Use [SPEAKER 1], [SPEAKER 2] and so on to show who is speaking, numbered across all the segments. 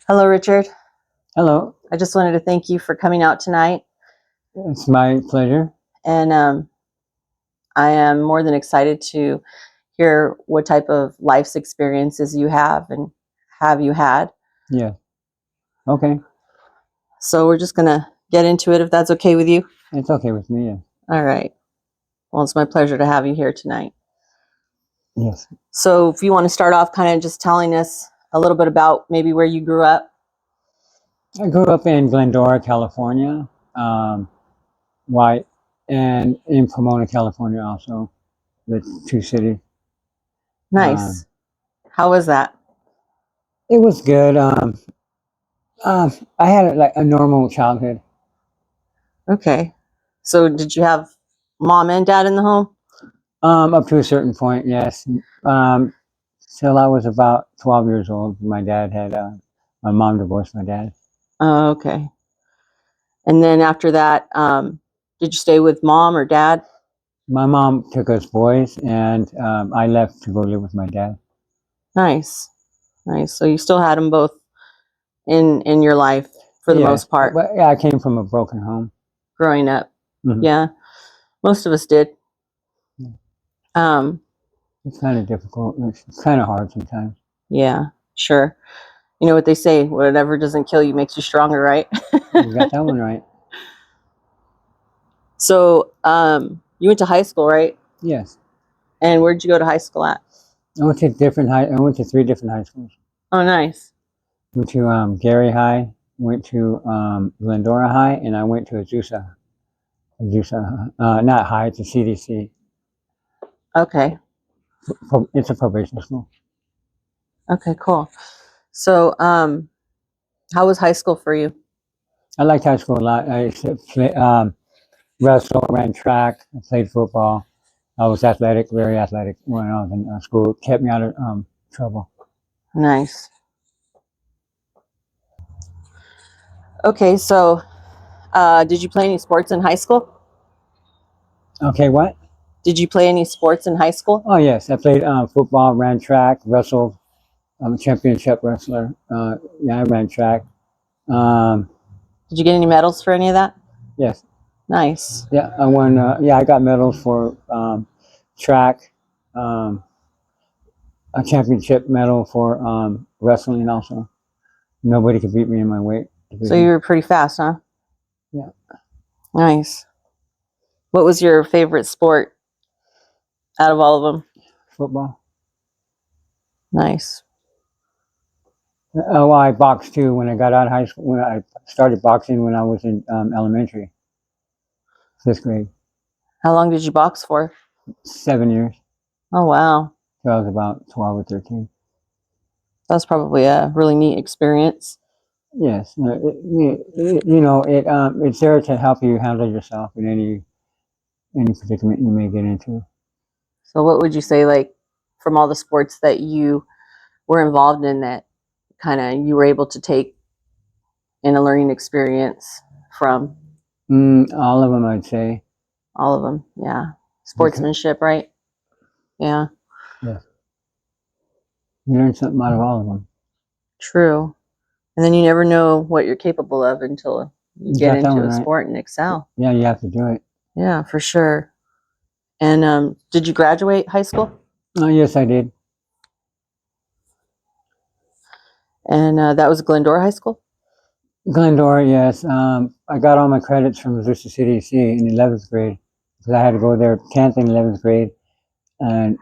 [SPEAKER 1] Hello, Richard.
[SPEAKER 2] Hello,
[SPEAKER 1] I just wanted to thank you for coming out tonight.
[SPEAKER 2] it's my pleasure.
[SPEAKER 1] And I am more than excited to hear what type of life's experiences you have and have you had.
[SPEAKER 2] Yeah. Okay.
[SPEAKER 1] So we're just going to get into it if that's okay with you.
[SPEAKER 2] It's okay with me. Yeah.
[SPEAKER 1] All right. Well, it's my pleasure to have you here tonight.
[SPEAKER 2] Yes.
[SPEAKER 1] So if you want to start off kind of just telling us a little bit about maybe where you grew up.
[SPEAKER 2] I grew up in Glendora, California, white, and in Pomona, California also, the two cities.
[SPEAKER 1] Nice. How was that?
[SPEAKER 2] It was good. I had like a normal childhood.
[SPEAKER 1] Okay. So did you have mom and dad in the home?
[SPEAKER 2] Up to a certain point, yes. Till I was about 12 years old, my dad had my mom divorced my dad.
[SPEAKER 1] Oh, okay. And then after that, did you stay with mom or dad?
[SPEAKER 2] My mom took us boys, and I left to go live with my dad.
[SPEAKER 1] Nice. Nice. So you still had them both in your life for the most part
[SPEAKER 2] But yeah, I came from a broken home.
[SPEAKER 1] growing up.
[SPEAKER 2] Mhm.
[SPEAKER 1] Yeah. Most of us did.
[SPEAKER 2] Yeah.
[SPEAKER 1] Um,
[SPEAKER 2] It's kind of difficult. It's kind of hard sometimes.
[SPEAKER 1] yeah, sure. You know what they say, whatever doesn't kill you makes you stronger, right?
[SPEAKER 2] You got that one right.
[SPEAKER 1] So, you went to high school, right?
[SPEAKER 2] Yes.
[SPEAKER 1] And where'd you go to high school at?
[SPEAKER 2] I went to three different high schools.
[SPEAKER 1] Oh, nice.
[SPEAKER 2] Went to Gary High, went to Glendora High, and I went to Azusa. Not high, it's a CDC.
[SPEAKER 1] Okay.
[SPEAKER 2] It's a probation school.
[SPEAKER 1] Okay, cool. So, how was high school for you?
[SPEAKER 2] I liked high school a lot. I used to play, wrestle, ran track, I played football. I was athletic, very athletic when I was in school. It kept me out of trouble.
[SPEAKER 1] Nice. Okay, so did you play any sports in high school?
[SPEAKER 2] Okay, what?
[SPEAKER 1] Did you play any sports in high school?
[SPEAKER 2] Oh yes, I played football, ran track, wrestled. I'm a championship wrestler. Yeah, I ran track. Um,
[SPEAKER 1] Did you get any medals for any of that?
[SPEAKER 2] yes.
[SPEAKER 1] Nice.
[SPEAKER 2] Yeah, I won. Yeah, I got medals for track, a championship medal for wrestling also. Nobody could beat me in my weight
[SPEAKER 1] So you
[SPEAKER 2] division.
[SPEAKER 1] were pretty fast, huh?
[SPEAKER 2] Yeah,
[SPEAKER 1] Nice. What was your favorite sport out of all of them?
[SPEAKER 2] football.
[SPEAKER 1] Nice.
[SPEAKER 2] Oh, well, I boxed too when I got out of high school. When I started boxing when I was in elementary, 5th grade.
[SPEAKER 1] How long did you box for?
[SPEAKER 2] 7 years.
[SPEAKER 1] Oh, wow.
[SPEAKER 2] So I was about 12 or 13.
[SPEAKER 1] That was probably a really neat experience.
[SPEAKER 2] Yes, it's there to help you handle yourself in any predicament you may get into.
[SPEAKER 1] So what would you say, like, from all the sports that you were involved in that kind of you were able to take in a learning experience from?
[SPEAKER 2] All of them, I'd say.
[SPEAKER 1] All of them, yeah. Sportsmanship, right? Yeah,
[SPEAKER 2] Yes, you learn something out of all of them.
[SPEAKER 1] true. And then you never know what you're capable of until you
[SPEAKER 2] You
[SPEAKER 1] get
[SPEAKER 2] got that
[SPEAKER 1] into
[SPEAKER 2] one
[SPEAKER 1] a
[SPEAKER 2] right.
[SPEAKER 1] sport and excel.
[SPEAKER 2] Yeah, you have to do it.
[SPEAKER 1] Yeah, for sure. And did you graduate high school?
[SPEAKER 2] Oh, yes, I did.
[SPEAKER 1] And that was Glendora High School?
[SPEAKER 2] Glendora, yes. I got all my credits from Azusa City C in 11th grade because I had to go there 10th and 11th grade. And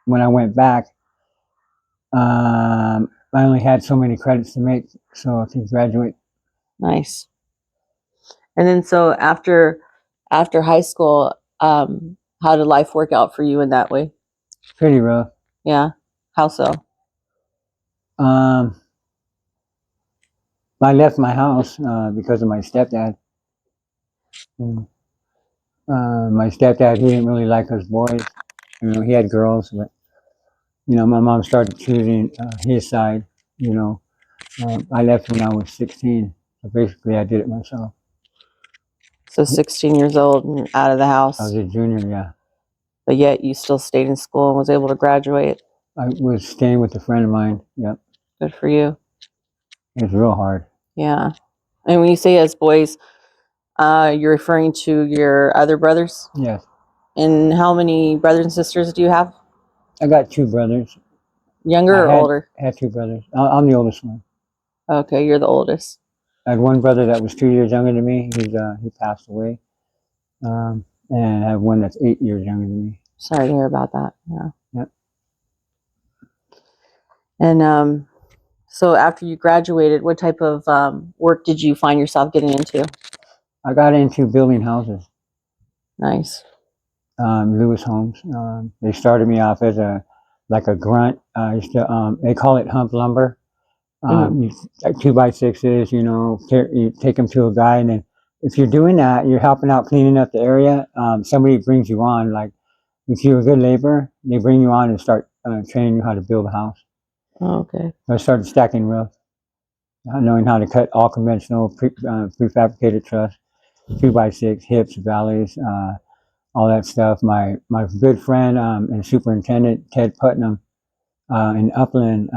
[SPEAKER 2] when I went back, I only had so many credits to make, so I could graduate.
[SPEAKER 1] Nice. And then so after high school, how did life work out for you in that way?
[SPEAKER 2] Pretty rough.
[SPEAKER 1] Yeah. How so?
[SPEAKER 2] Um, I left my house because of my stepdad. Mm. My stepdad, he didn't really like us boys. He had girls, but my mom started choosing his side. I left when I was 16. So basically, I did it myself.
[SPEAKER 1] So 16 years old and out of the
[SPEAKER 2] I
[SPEAKER 1] house,
[SPEAKER 2] was a junior, yeah.
[SPEAKER 1] but yet you still stayed in school and was able to graduate.
[SPEAKER 2] I was staying with a friend of mine. Yep.
[SPEAKER 1] Good for you.
[SPEAKER 2] It's real hard.
[SPEAKER 1] Yeah. And when you say as boys, you're referring to your other brothers?
[SPEAKER 2] Yes.
[SPEAKER 1] And how many brothers and sisters do you have?
[SPEAKER 2] I got 2 brothers.
[SPEAKER 1] Younger
[SPEAKER 2] I
[SPEAKER 1] or older?
[SPEAKER 2] had 2 brothers. I'm the oldest one.
[SPEAKER 1] Okay, you're the oldest.
[SPEAKER 2] I had one brother that was 2 years younger than me. He passed away. And I have one that's 8 years younger than me.
[SPEAKER 1] Sorry to hear about that. Yeah.
[SPEAKER 2] Yep.
[SPEAKER 1] And so after you graduated, what type of work did you find yourself getting into?
[SPEAKER 2] I got into building houses.
[SPEAKER 1] Nice.
[SPEAKER 2] Lewis Homes. They started me off as a grunt. I used to, they call it hump lumber. You, like 2x6s, you take them to a guy, and then if you're doing that, you're helping out cleaning up the area. Somebody brings you on, like if you're a good laborer, they bring you on and start training you how to build a house.
[SPEAKER 1] Oh, okay.
[SPEAKER 2] I started stacking roofs, knowing how to cut all conventional prefabricated truss, 2x6, hips, valleys, all that stuff. My good friend and superintendent Ted Putnam in Upland,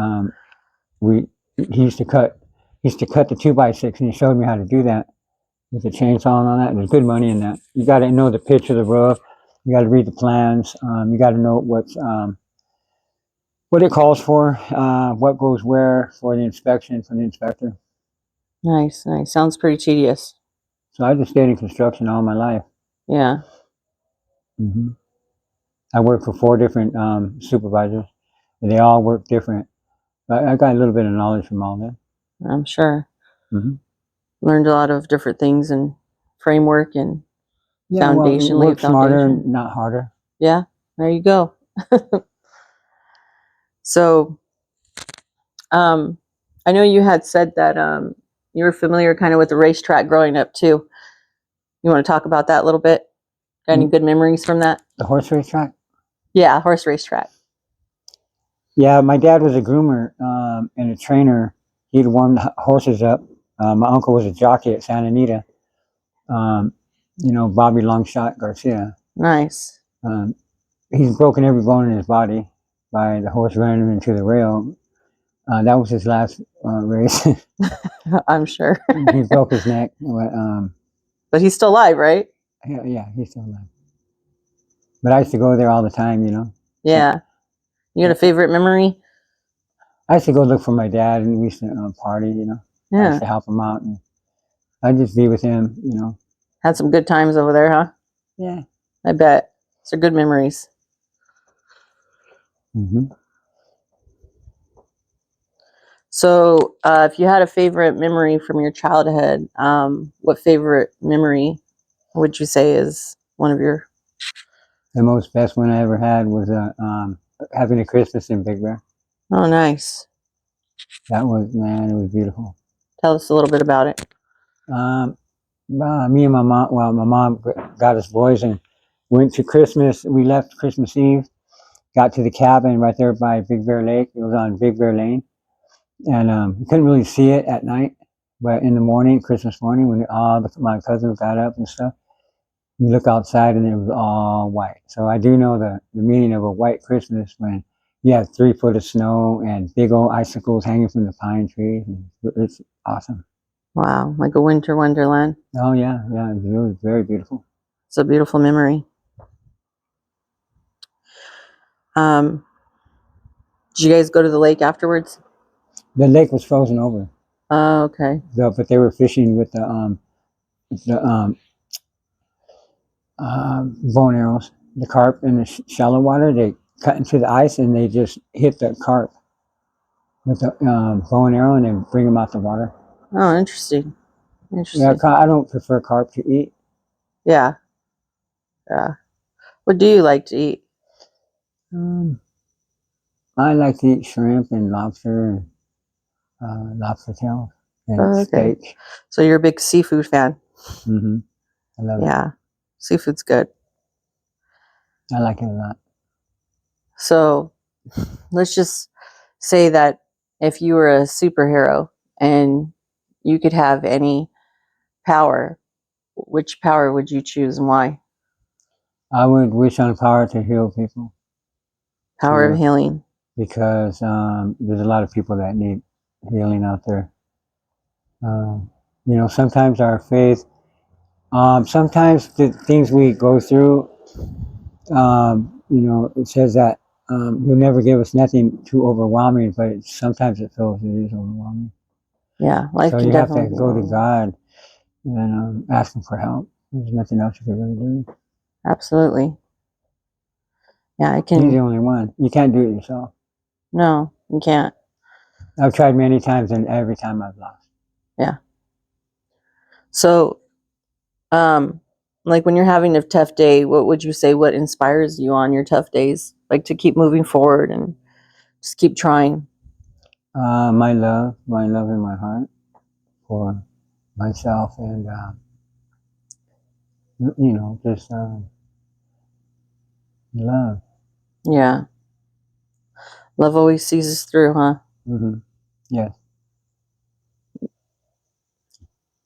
[SPEAKER 2] he used to cut the 2x6, and he showed me how to do that with the chainsaw and all that. There's good money in that. You got to know the pitch of the roof. You got to read the plans. You got to know what it calls for, what goes where for the inspection from the inspector.
[SPEAKER 1] Nice, nice. Sounds pretty tedious.
[SPEAKER 2] So I just stayed in construction all my life.
[SPEAKER 1] Yeah.
[SPEAKER 2] Mm-hmm. I worked for 4 different supervisors, and they all work different. But I got a little bit of knowledge from all that.
[SPEAKER 1] I'm sure.
[SPEAKER 2] Mm-hmm.
[SPEAKER 1] Learned a lot of different things and framework and foundation.
[SPEAKER 2] Work smarter, not harder.
[SPEAKER 1] Yeah, there you go. So, I know you had said that you were familiar kind of with the racetrack growing up too. You want to talk about that a little bit? Got any good memories from that?
[SPEAKER 2] The horse racetrack?
[SPEAKER 1] Yeah, horse racetrack.
[SPEAKER 2] Yeah, my dad was a groomer and a trainer. He'd warm the horses up. My uncle was a jockey at Santa Anita. Bobby Longshot Garcia.
[SPEAKER 1] Nice.
[SPEAKER 2] He's broken every bone in his body by the horse running him into the rail. That was his last race.
[SPEAKER 1] I'm sure.
[SPEAKER 2] He broke his neck.
[SPEAKER 1] But he's still alive, right?
[SPEAKER 2] Yeah, he's still alive. But I used to go there all the time,
[SPEAKER 1] Yeah. You got a favorite memory?
[SPEAKER 2] I used to go look for my dad, and we used to party,
[SPEAKER 1] Yeah.
[SPEAKER 2] I used to help him out, and I'd just be with him,
[SPEAKER 1] Had some good times over there, huh?
[SPEAKER 2] Yeah.
[SPEAKER 1] I bet. Those are good memories.
[SPEAKER 2] Mm-hmm.
[SPEAKER 1] So, if you had a favorite memory from your childhood, what favorite memory would you say is one of your?
[SPEAKER 2] The best one I ever had was having a Christmas in Big Bear.
[SPEAKER 1] Oh, nice.
[SPEAKER 2] That was, man, it was beautiful.
[SPEAKER 1] Tell us a little bit about it.
[SPEAKER 2] Me and my mom, my mom got us boys and went to Christmas. We left Christmas Eve, got to the cabin right there by Big Bear Lake. It was on Big Bear Lane. And you couldn't really see it at night, but in the morning, Christmas morning, when my cousins got up and stuff, you look outside and it was all white. So I do know the meaning of a white Christmas when you have 3 foot of snow and big old icicles hanging from the pine trees. It's awesome.
[SPEAKER 1] Wow, like a winter wonderland.
[SPEAKER 2] Oh yeah, it was very beautiful.
[SPEAKER 1] It's a beautiful memory. Did you guys go to the lake afterwards?
[SPEAKER 2] The lake was frozen over.
[SPEAKER 1] Oh, okay.
[SPEAKER 2] But they were fishing with the bone arrows. The carp in the shallow water, they cut into the ice and they just hit the carp with the bow and arrow and then bring them out the water.
[SPEAKER 1] Oh, interesting. Interesting.
[SPEAKER 2] Yeah, I don't prefer carp to eat.
[SPEAKER 1] Yeah. Yeah. What do you like to eat?
[SPEAKER 2] I like to eat shrimp and lobster, lobster tails and steak.
[SPEAKER 1] So you're a big seafood fan.
[SPEAKER 2] Mm-hmm. I love it.
[SPEAKER 1] Yeah, seafood's good.
[SPEAKER 2] I like it a lot.
[SPEAKER 1] So let's just say that if you were a superhero and you could have any power, which power would you choose and why?
[SPEAKER 2] I would wish on power to heal people.
[SPEAKER 1] Power of healing.
[SPEAKER 2] Because there's a lot of people that need healing out there. Sometimes our faith, sometimes the things we go through, it says that He'll never give us nothing too overwhelming, but sometimes it feels it is overwhelming.
[SPEAKER 1] Yeah, life
[SPEAKER 2] So
[SPEAKER 1] can
[SPEAKER 2] you have
[SPEAKER 1] definitely
[SPEAKER 2] to
[SPEAKER 1] be
[SPEAKER 2] go to
[SPEAKER 1] overwhelming.
[SPEAKER 2] God and ask Him for help. There's nothing else you can really do.
[SPEAKER 1] Absolutely. Yeah, I
[SPEAKER 2] He's
[SPEAKER 1] can.
[SPEAKER 2] the only one. You can't do it yourself.
[SPEAKER 1] No, you can't.
[SPEAKER 2] I've tried many times, and every time I've lost.
[SPEAKER 1] Yeah. So, like when you're having a tough day, what would you say? What inspires you on your tough days, like to keep moving forward and just keep trying?
[SPEAKER 2] My love in my heart for myself, and just love.
[SPEAKER 1] Yeah. Love always sees us through, huh?
[SPEAKER 2] Mm-hmm. Yes.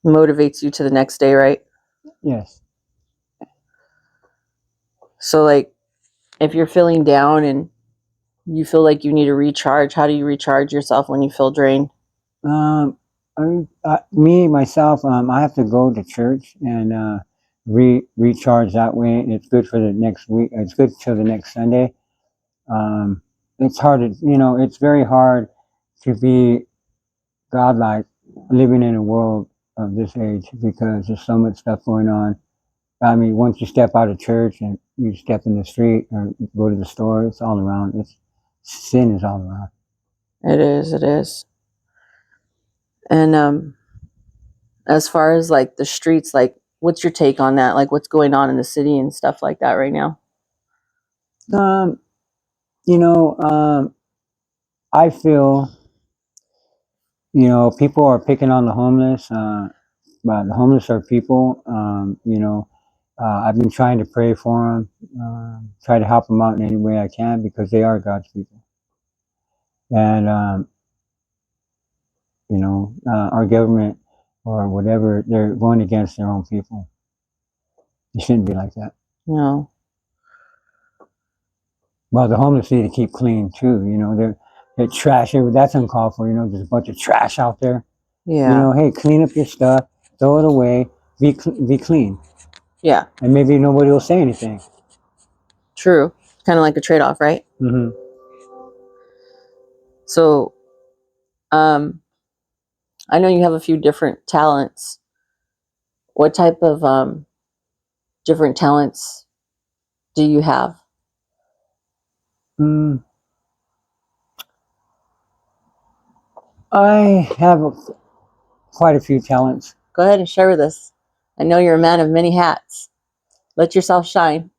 [SPEAKER 1] Motivates you to the next day, right?
[SPEAKER 2] Yes.
[SPEAKER 1] So, like, if you're feeling down and you feel like you need to recharge, how do you recharge yourself when you feel drained?
[SPEAKER 2] Me myself, I have to go to church and recharge that way. It's good for the next week. It's good till the next Sunday. Um, it's hard to, it's very hard to be godlike living in a world of this age because there's so much stuff going on. I mean, once you step out of church and you step in the street or go to the store, it's all around. Sin is all around.
[SPEAKER 1] It is, it is. And as far as like the streets, like what's your take on that? Like what's going on in the city and stuff like that right now?
[SPEAKER 2] Um, you know, I feel, people are picking on the homeless, but the homeless are people. I've been trying to pray for them, try to help them out in any way I can because they are God's people. And, our government or whatever, they're going against their own people. It shouldn't be like that.
[SPEAKER 1] No.
[SPEAKER 2] Well, the homeless need to keep clean too. They're trash. That's uncalled for. There's a bunch of trash out there.
[SPEAKER 1] Yeah.
[SPEAKER 2] Hey, clean up your stuff, throw it away, be clean,
[SPEAKER 1] Yeah.
[SPEAKER 2] and maybe nobody will say anything.
[SPEAKER 1] True. Kind of like a trade off, right?
[SPEAKER 2] Mm-hmm.
[SPEAKER 1] So, I know you have a few different talents. What type of different talents do you have?
[SPEAKER 2] I have quite a few talents.
[SPEAKER 1] Go ahead and share with us. I know you're a man of many hats. Let yourself shine.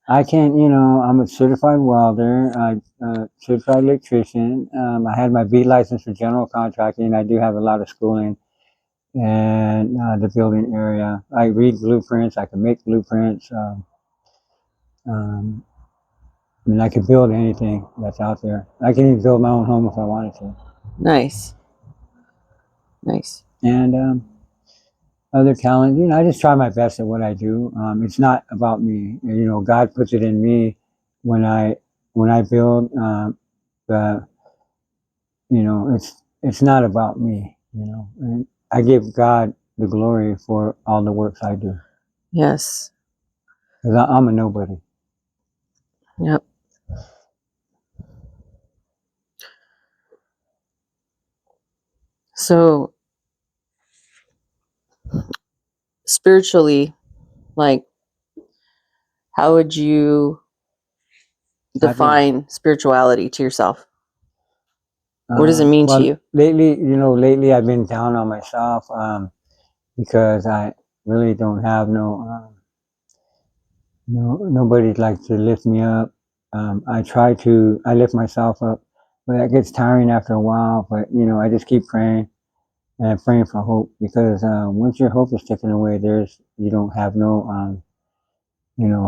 [SPEAKER 2] I can, I'm a certified welder, certified electrician. I had my B license for general contracting. I do have a lot of schooling in the building area. I read blueprints. I can make blueprints. Um, I can build anything that's out there. I can even build my own home if I wanted to.
[SPEAKER 1] Nice. Nice.
[SPEAKER 2] And other talent, I just try my best at what I do. It's not about me. God puts it in me when I build. The it's not about me. And I give God the glory for all the works I do
[SPEAKER 1] Yes.
[SPEAKER 2] because I'm a nobody.
[SPEAKER 1] Yep. So, spiritually, like, how would you define spirituality to yourself? What does it mean to
[SPEAKER 2] Well,
[SPEAKER 1] you?
[SPEAKER 2] lately I've been down on myself because I really don't have nobody like to lift me up. I lift myself up, but that gets tiring after a while. But I just keep praying and praying for hope because once your hope is taken away, you don't have no.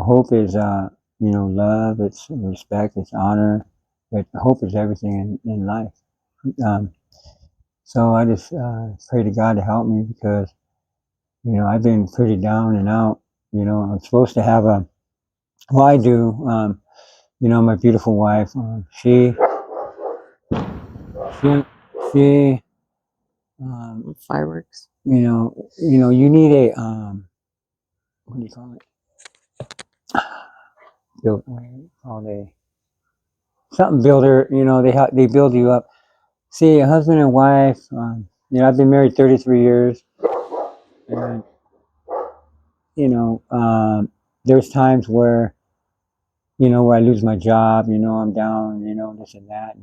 [SPEAKER 2] Hope is love. It's respect. It's honor. But hope is everything in life. Um, so I just pray to God to help me because I've been pretty down and out. I'm supposed to have I do. My beautiful wife, she
[SPEAKER 1] Fireworks.
[SPEAKER 2] You need a what do you call it? Build, called a something builder. They build you up. See, a husband and wife. I've been married 33 years, and there's times where I lose my job. I'm down. This and that.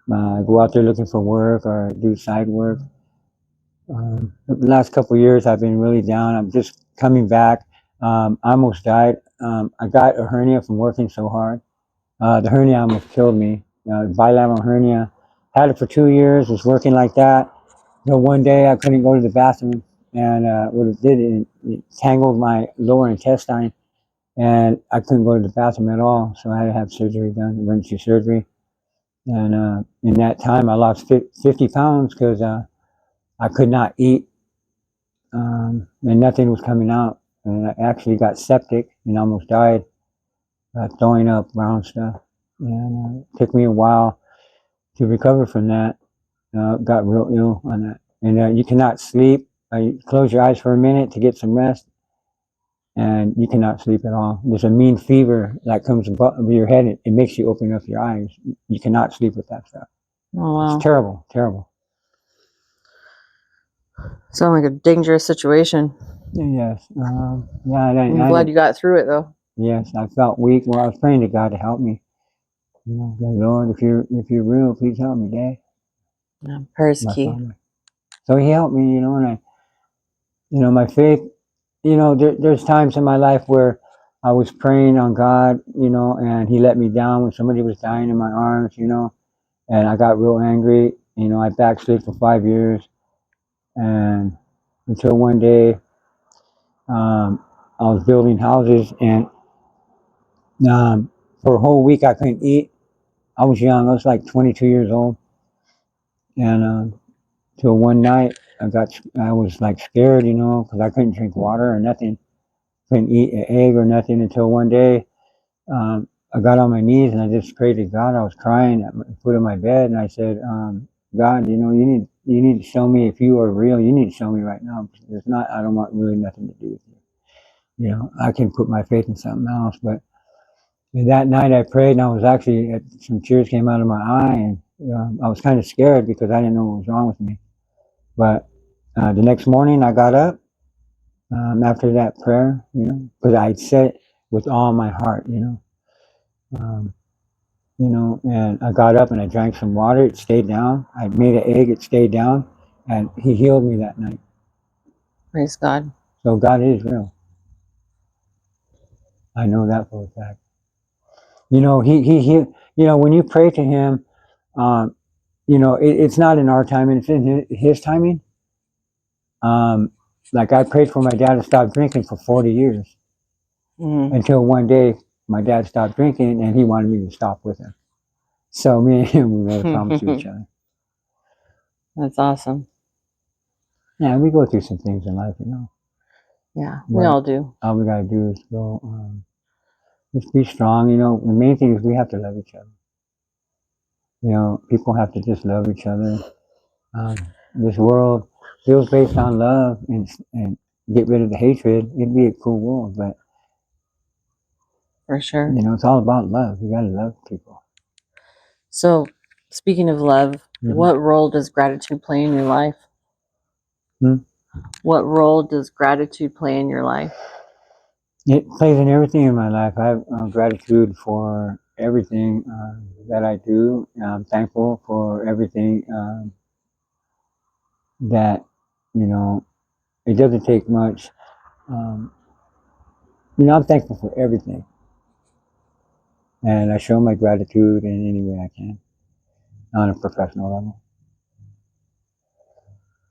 [SPEAKER 2] I go out there looking for work or do side work. The last couple of years, I've been really down. I'm just coming back. I almost died. I got a hernia from working so hard. The hernia almost killed me. Bilateral hernia. Had it for 2 years. Was working like that. One day I couldn't go to the bathroom, and what it did, it tangled my lower intestine, and I couldn't go to the bathroom at all. So I had to have surgery done, emergency surgery. And in that time, I lost 50 pounds because I could not eat, and nothing was coming out. And I actually got septic and almost died, throwing up brown stuff. And it took me a while to recover from that. Got real ill on that. And you cannot sleep. You close your eyes for a minute to get some rest, and you cannot sleep at all. There's a mean fever that comes above your head. It makes you open up your eyes. You cannot sleep with that stuff.
[SPEAKER 1] Oh, wow.
[SPEAKER 2] It's terrible, terrible.
[SPEAKER 1] Sound like a dangerous situation.
[SPEAKER 2] Yes.
[SPEAKER 1] I'm glad you got through it, though.
[SPEAKER 2] Yes, I felt weak. Well, I was praying to God to help me. Lord, if you're real, please help me, Dad.
[SPEAKER 1] Yeah, prayer is key.
[SPEAKER 2] Father. So He helped me, and my faith. There's times in my life where I was praying on God, and He let me down when somebody was dying in my arms, and I got real angry. I backslid for 5 years, and until one day, I was building houses, and for a whole week I couldn't eat. I was young. I was like 22 years old, and till one night I was like scared, because I couldn't drink water or nothing, couldn't eat an egg or nothing until one day I got on my knees and I just prayed to God. I was crying at the foot of my bed, and I said, God, you need to show me if you are real. You need to show me right now. If not, I don't want really nothing to do with you. I can put my faith in something else, but. And that night I prayed, and I was actually, some tears came out of my eye, and I was kind of scared because I didn't know what was wrong with me. But the next morning I got up after that prayer, because I said it with all my heart, um, and I got up and I drank some water. It stayed down. I made an egg. It stayed down, and He healed me that night.
[SPEAKER 1] Praise God.
[SPEAKER 2] So God is real. I know that for a fact. He when you pray to Him, it's not in our timing, it's in His timing. Like I prayed for my dad to stop drinking for 40 years until one day my dad stopped drinking and he wanted me to stop with him. So me and him, we made a promise to each other.
[SPEAKER 1] That's awesome.
[SPEAKER 2] Yeah, we go through some things in life,
[SPEAKER 1] Yeah, we all do.
[SPEAKER 2] All we got to do is go, just be strong. The main thing is we have to love each other. People have to just love each other. This world feels based on love and get rid of the hatred. It'd be a cool world, but
[SPEAKER 1] for sure,
[SPEAKER 2] it's all about love. You gotta love people.
[SPEAKER 1] So, speaking of love, what role does gratitude play in your life? What role does gratitude play in your life?
[SPEAKER 2] It plays in everything in my life. I have gratitude for everything that I do. I'm thankful for everything that, it doesn't take much. I'm thankful for everything. And I show my gratitude in any way I can on a professional level.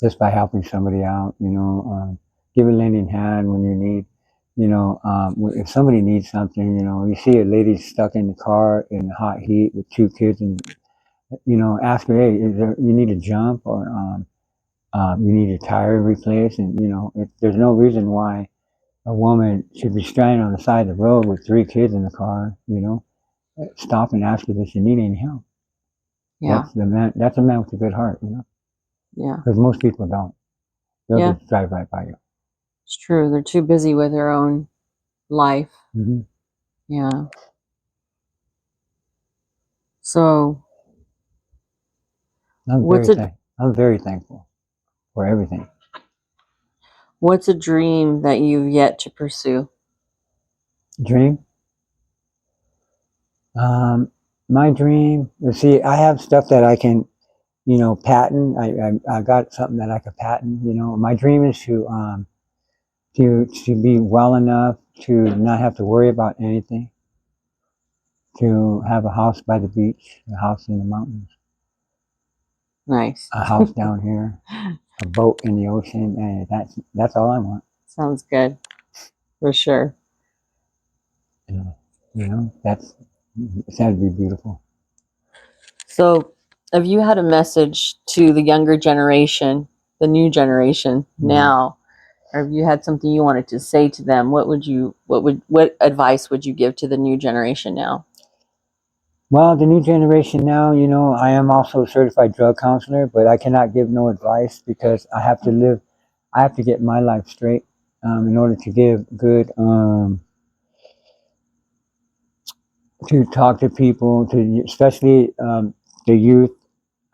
[SPEAKER 2] Just by helping somebody out, give a lending hand when you need, if somebody needs something, you see a lady stuck in the car in the hot heat with 2 kids and, ask her, hey, you need a jump or you need a tire replaced. And, there's no reason why a woman should be stranded on the side of the road with 3 kids in the car, stop and ask her if she need any help.
[SPEAKER 1] Yeah.
[SPEAKER 2] That's a man with a good heart,
[SPEAKER 1] Yeah.
[SPEAKER 2] Because most people don't. They'll
[SPEAKER 1] Yeah.
[SPEAKER 2] just drive right by you.
[SPEAKER 1] It's true. They're too busy with their own life.
[SPEAKER 2] Mm-hmm.
[SPEAKER 1] Yeah. So
[SPEAKER 2] I'm
[SPEAKER 1] what's
[SPEAKER 2] very
[SPEAKER 1] a
[SPEAKER 2] I'm very thankful for everything.
[SPEAKER 1] what's a dream that you've yet to pursue?
[SPEAKER 2] Dream. My dream. See, I have stuff that I can, patent. I got something that I could patent. My dream is to be well enough to not have to worry about anything. To have a house by the beach, a house in the mountains,
[SPEAKER 1] Nice.
[SPEAKER 2] a house down here, a boat in the ocean, and that's all I want.
[SPEAKER 1] Sounds good. For sure.
[SPEAKER 2] That's it's had to be beautiful.
[SPEAKER 1] So have you had a message to the younger generation, the new generation now, or have you had something you wanted to say to them? What advice would you give to the new generation now?
[SPEAKER 2] Well, the new generation now, I am also a certified drug counselor, but I cannot give no advice because I have to get my life straight in order to give good, to talk to people, especially the youth.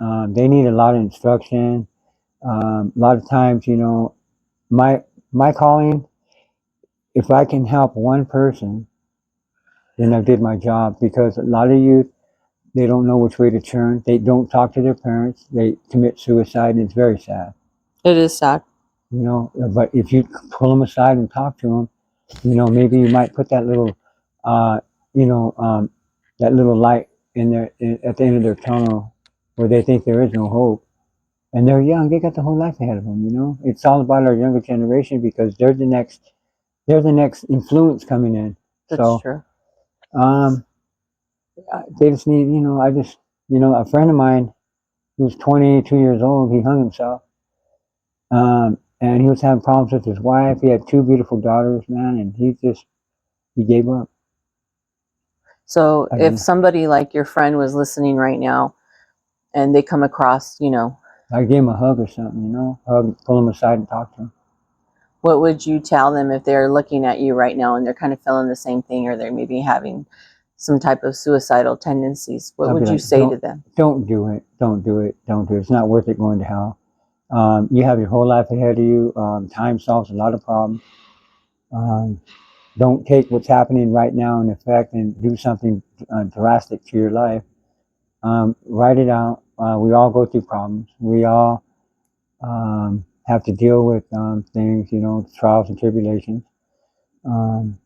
[SPEAKER 2] They need a lot of instruction. A lot of times, my my calling, if I can help one person, then I did my job because a lot of youth, they don't know which way to turn. They don't talk to their parents. They commit suicide, and it's very sad.
[SPEAKER 1] It is sad.
[SPEAKER 2] But if you pull them aside and talk to them, maybe you might put that little, uh, you know, um, that little light at the end of their tunnel where they think there is no hope. And they're young; they got the whole life ahead of them. It's all about our younger generation because they're the next influence coming in.
[SPEAKER 1] That's
[SPEAKER 2] So
[SPEAKER 1] true.
[SPEAKER 2] um, they just need, a friend of mine who was 22 years old, he hung himself. And he was having problems with his wife. He had two beautiful daughters, man, and he gave up.
[SPEAKER 1] So
[SPEAKER 2] I don't
[SPEAKER 1] if
[SPEAKER 2] know.
[SPEAKER 1] somebody like your friend was listening right now and they come across,
[SPEAKER 2] I gave him a hug or something, pull him aside and talk to him.
[SPEAKER 1] what would you tell them if they're looking at you right now and they're kind of feeling the same thing, or they're maybe having some type of suicidal tendencies? What
[SPEAKER 2] I'll be
[SPEAKER 1] would you
[SPEAKER 2] like,
[SPEAKER 1] say to them?
[SPEAKER 2] don't do it. Don't do it. Don't do it. It's not worth it going to hell. You have your whole life ahead of you. Time solves a lot of problems. Um, don't take what's happening right now in effect and do something drastic to your life. Write it out. We all go through problems. We all have to deal with things, trials and tribulations. Um,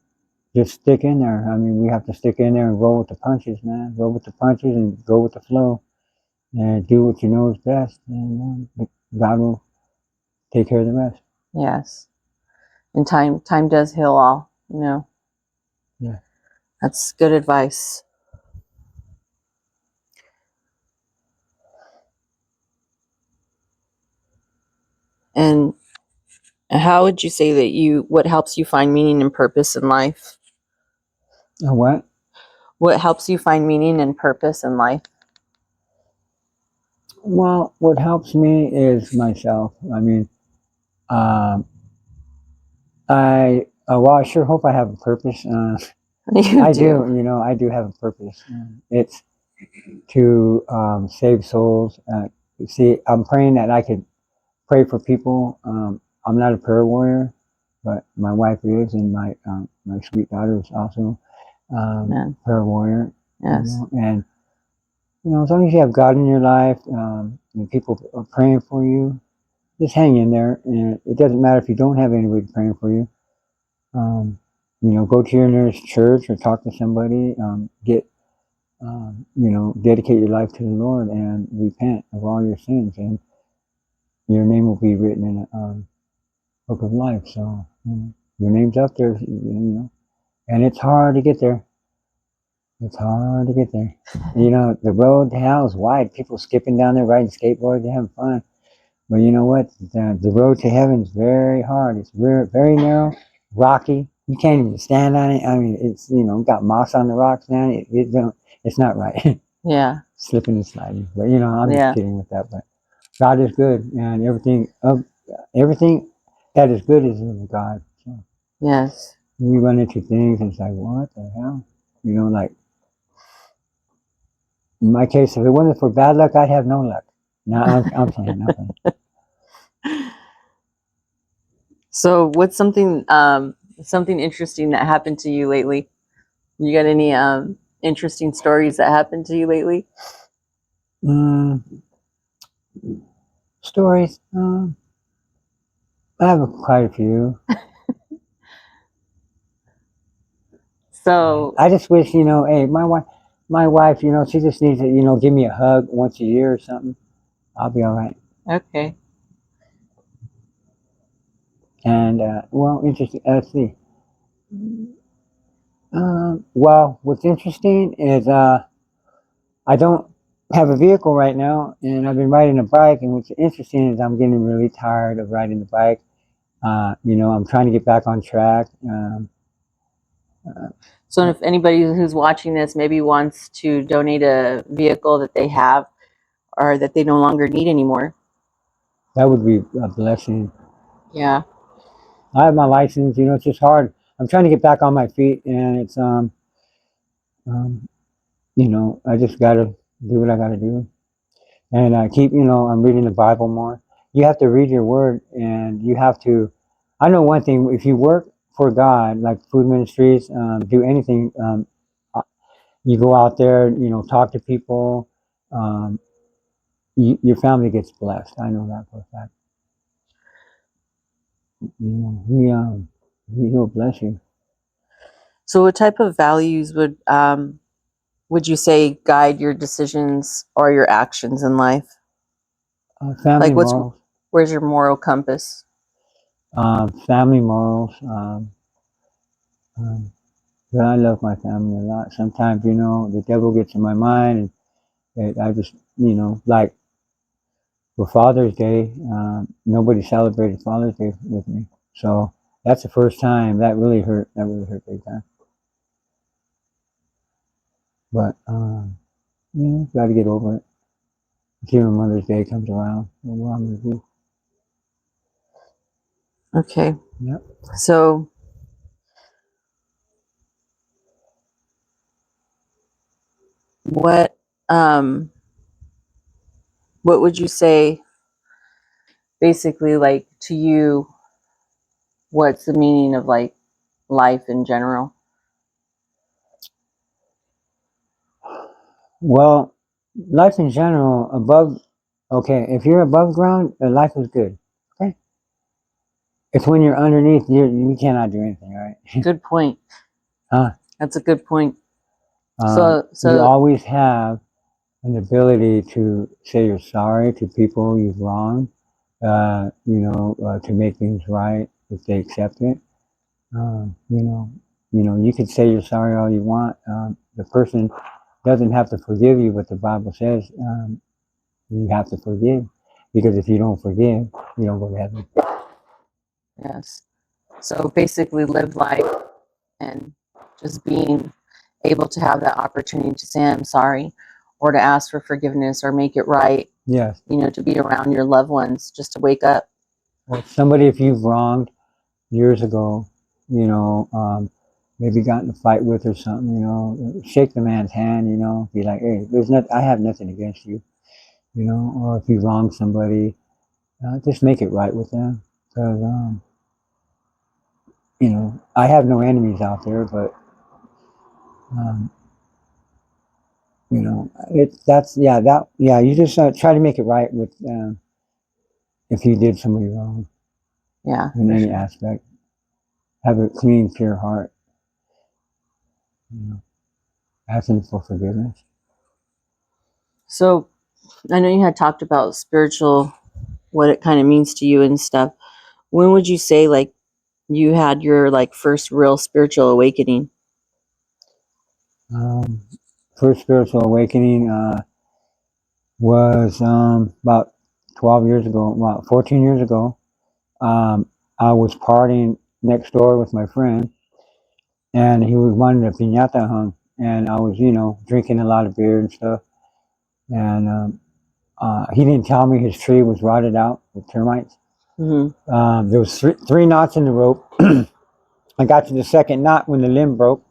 [SPEAKER 2] just stick in there. I mean, we have to stick in there and roll with the punches, man. Roll with the punches and go with the flow and do what you know is best. And God will take care of the rest.
[SPEAKER 1] Yes. And time does heal all.
[SPEAKER 2] Yeah.
[SPEAKER 1] That's good advice. And how would you say that what helps you find meaning and purpose in life?
[SPEAKER 2] What?
[SPEAKER 1] What helps you find meaning and purpose in life?
[SPEAKER 2] Well, what helps me is myself. I mean, um, I sure hope I have a purpose.
[SPEAKER 1] You
[SPEAKER 2] I
[SPEAKER 1] do.
[SPEAKER 2] do, I do have a purpose. It's to save souls. See, I'm praying that I could pray for people. I'm not a prayer warrior, but my wife is, and my sweet daughter is also
[SPEAKER 1] Amen.
[SPEAKER 2] prayer warrior.
[SPEAKER 1] Yes.
[SPEAKER 2] And as long as you have God in your life, and people are praying for you, just hang in there. And it doesn't matter if you don't have anybody praying for you. Go to your nearest church or talk to somebody. Dedicate your life to the Lord and repent of all your sins, and your name will be written in a book of life. So your name's up there, and it's hard to get there. It's hard to get there. The road to hell is wide. People skipping down there, riding skateboards, they're having fun. But you know what? The road to heaven is very hard. It's very, very narrow, rocky. You can't even stand on it. I mean, it's got moss on the rocks, man. It's not right.
[SPEAKER 1] Yeah.
[SPEAKER 2] Slipping and sliding. But I'm just
[SPEAKER 1] Yeah.
[SPEAKER 2] kidding with that. But God is good, and everything that is good is of God. So
[SPEAKER 1] Yes.
[SPEAKER 2] we run into things, and it's like, what the hell? Like in my case, if it wasn't for bad luck, I'd have no luck. No, I'm saying nothing.
[SPEAKER 1] So, what's something interesting that happened to you lately? You got any interesting stories that happened to you lately?
[SPEAKER 2] Mm, stories. I have quite a few.
[SPEAKER 1] So,
[SPEAKER 2] I just wish, hey, my wife, she just needs to, give me a hug once a year or something. I'll be all right.
[SPEAKER 1] okay.
[SPEAKER 2] And well, interesting. Let's see. Well, what's interesting is I don't have a vehicle right now, and I've been riding a bike. And what's interesting is I'm getting really tired of riding the bike. I'm trying to get back on track.
[SPEAKER 1] So, if anybody who's watching this maybe wants to donate a vehicle that they have or that they no longer need anymore.
[SPEAKER 2] That would be a blessing.
[SPEAKER 1] Yeah.
[SPEAKER 2] I have my license. It's just hard. I'm trying to get back on my feet, and it's um, I just gotta do what I gotta do, and I keep, I'm reading the Bible more. You have to read your word, and you have to. I know one thing: if you work for God, like food ministries, do anything, uh, you go out there, talk to people, um, your family gets blessed. I know that for a fact. He'll bless you.
[SPEAKER 1] So, what type of values would you say guide your decisions or your actions in life?
[SPEAKER 2] Family
[SPEAKER 1] Like,
[SPEAKER 2] morals.
[SPEAKER 1] where's your moral compass?
[SPEAKER 2] Family morals. Um, but I love my family a lot. Sometimes, the devil gets in my mind, and I just, like for Father's Day, nobody celebrated Father's Day with me. So that's the first time that really hurt. That really hurt big time. But, got to get over it. Until Mother's Day comes around, what I'm going to do.
[SPEAKER 1] Okay.
[SPEAKER 2] Yep.
[SPEAKER 1] So, what um what would you say basically like to you what's the meaning of like life in general?
[SPEAKER 2] Well, life in general, okay, if you're above ground, life is good. Okay. It's when you're underneath, you cannot do anything, right?
[SPEAKER 1] Good point.
[SPEAKER 2] Huh?
[SPEAKER 1] That's a good point. So
[SPEAKER 2] You
[SPEAKER 1] so
[SPEAKER 2] always have an ability to say you're sorry to people you've wronged, to make things right if they accept it. Um, you know, you can say you're sorry all you want. The person doesn't have to forgive you, but the Bible says you have to forgive, because if you don't forgive, you don't go to heaven.
[SPEAKER 1] yes. So basically live life and just being able to have that opportunity to say I'm sorry or to ask for forgiveness or make it right,
[SPEAKER 2] Yes.
[SPEAKER 1] to be around your loved ones, just to wake up.
[SPEAKER 2] Well, somebody if you've wronged years ago, maybe got in a fight with or something, shake the man's hand, be like, hey, I have nothing against you, or if you wrong somebody, just make it right with them, because, I have no enemies out there, but, um, you just try to make it right with, if you did somebody wrong
[SPEAKER 1] Yeah,
[SPEAKER 2] in
[SPEAKER 1] for
[SPEAKER 2] any
[SPEAKER 1] sure.
[SPEAKER 2] aspect, have a clean, pure heart, asking for forgiveness.
[SPEAKER 1] So I know you had talked about spiritual, what it kind of means to you and stuff. When would you say like you had your like first real spiritual awakening?
[SPEAKER 2] Um, First spiritual awakening was about 12 years ago, about 14 years ago. I was partying next door with my friend, and he was wanting a piñata hung, and I was, drinking a lot of beer and stuff, and he didn't tell me his tree was rotted out with termites.
[SPEAKER 1] Mm-hmm.
[SPEAKER 2] There was three knots in the rope. I got to the second knot when the limb broke.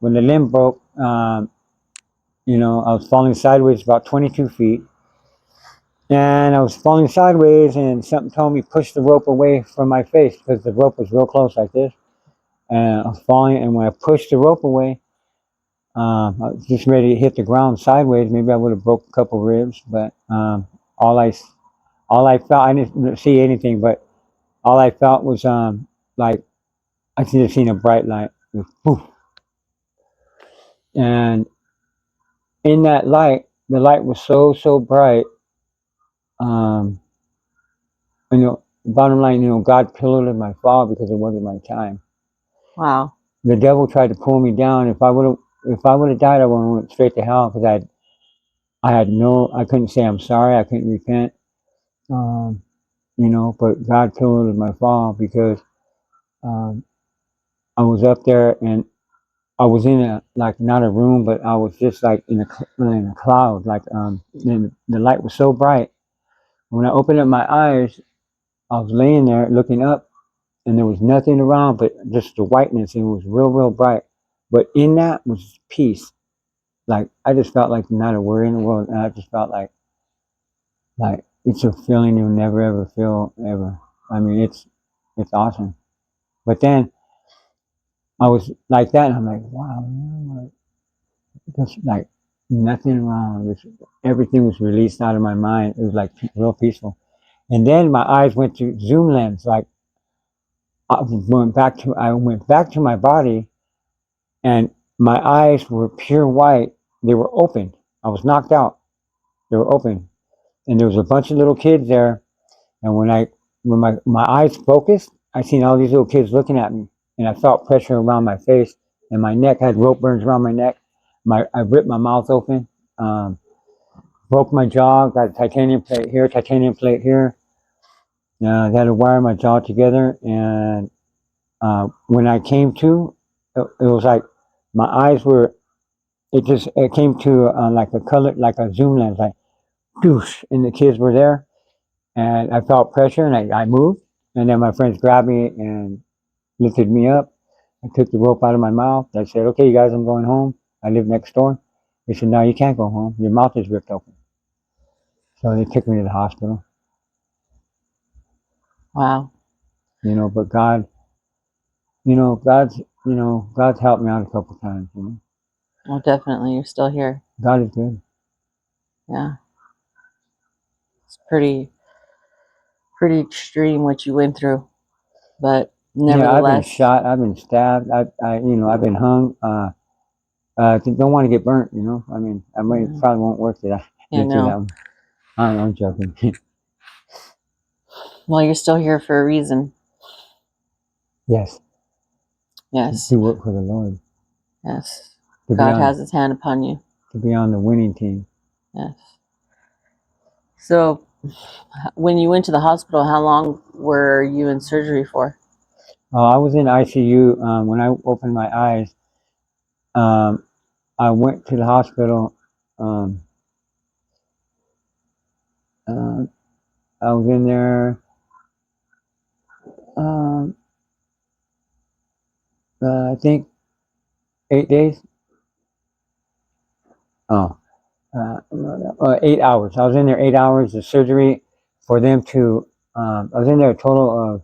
[SPEAKER 2] When the limb broke, you know, I was falling sideways about 22 feet. And I was falling sideways, and something told me push the rope away from my face because the rope was real close like this. And I was falling, and when I pushed the rope away, I was just ready to hit the ground sideways. Maybe I would have broke a couple ribs, but all I felt, I didn't see anything, but all I felt was like I should have seen a bright light. It was poof. And in that light, the light was so bright. Um, you know, bottom line, you know, God piloted my fall because it wasn't my time.
[SPEAKER 1] Wow.
[SPEAKER 2] The devil tried to pull me down. If I would have died, I would have went straight to hell because I couldn't say I'm sorry. I couldn't repent. You know, but God piloted my fall because um, I was up there and I was in a, like, not a room, but I was just like in a cloud. Like, and the light was so bright. When I opened up my eyes, I was laying there looking up, and there was nothing around but just the whiteness, and it was real bright. But in that was peace. Like, I just felt like not a worry in the world, and I just felt like it's a feeling you'll never ever feel ever. I mean, it's awesome. But then I was like that, and I'm like, wow, man, just like nothing wrong. Everything was released out of my mind. It was like real peaceful. And then my eyes went to zoom lens. Like I went back to my body, and my eyes were pure white. They were open. I was knocked out. They were open, and there was a bunch of little kids there. And when my eyes focused, I seen all these little kids looking at me, and I felt pressure around my face, and my neck had rope burns around my neck. I ripped my mouth open, broke my jaw, got a titanium plate here, titanium plate here. I had to wire my jaw together, and when I came to, it was like my eyes were. It came to like a color, like a zoom lens, like doosh, and the kids were there, and I felt pressure, and I moved, and then my friends grabbed me and lifted me up. I took the rope out of my mouth. I said, "Okay, you guys, I'm going home. I live next door." They said, "No, you can't go home. Your mouth is ripped open." So they took me to the hospital.
[SPEAKER 1] Wow.
[SPEAKER 2] You know, but God, God's helped me out a couple times. You know,
[SPEAKER 1] Well, definitely. You're still here.
[SPEAKER 2] God is good.
[SPEAKER 1] Yeah. It's pretty extreme what you went through, but
[SPEAKER 2] Yeah, I've been
[SPEAKER 1] nevertheless,
[SPEAKER 2] shot. I've been stabbed. I've been hung. Don't want to get burnt. You know, I mean, probably won't work it.
[SPEAKER 1] you
[SPEAKER 2] Get through that
[SPEAKER 1] know,
[SPEAKER 2] one. I'm joking.
[SPEAKER 1] well, you're still here for a reason.
[SPEAKER 2] Yes,
[SPEAKER 1] Yes.
[SPEAKER 2] to work for the Lord.
[SPEAKER 1] Yes.
[SPEAKER 2] To be
[SPEAKER 1] God
[SPEAKER 2] on
[SPEAKER 1] has his hand upon you.
[SPEAKER 2] to be on the winning team.
[SPEAKER 1] Yes. So, when you went to the hospital, how long were you in surgery for?
[SPEAKER 2] I was in ICU when I opened my eyes. Um, I went to the hospital. Um, uh, I was in there. Um, I think 8 days. Oh, 8 hours. I was in there 8 hours of surgery for them to. I was in there a total of,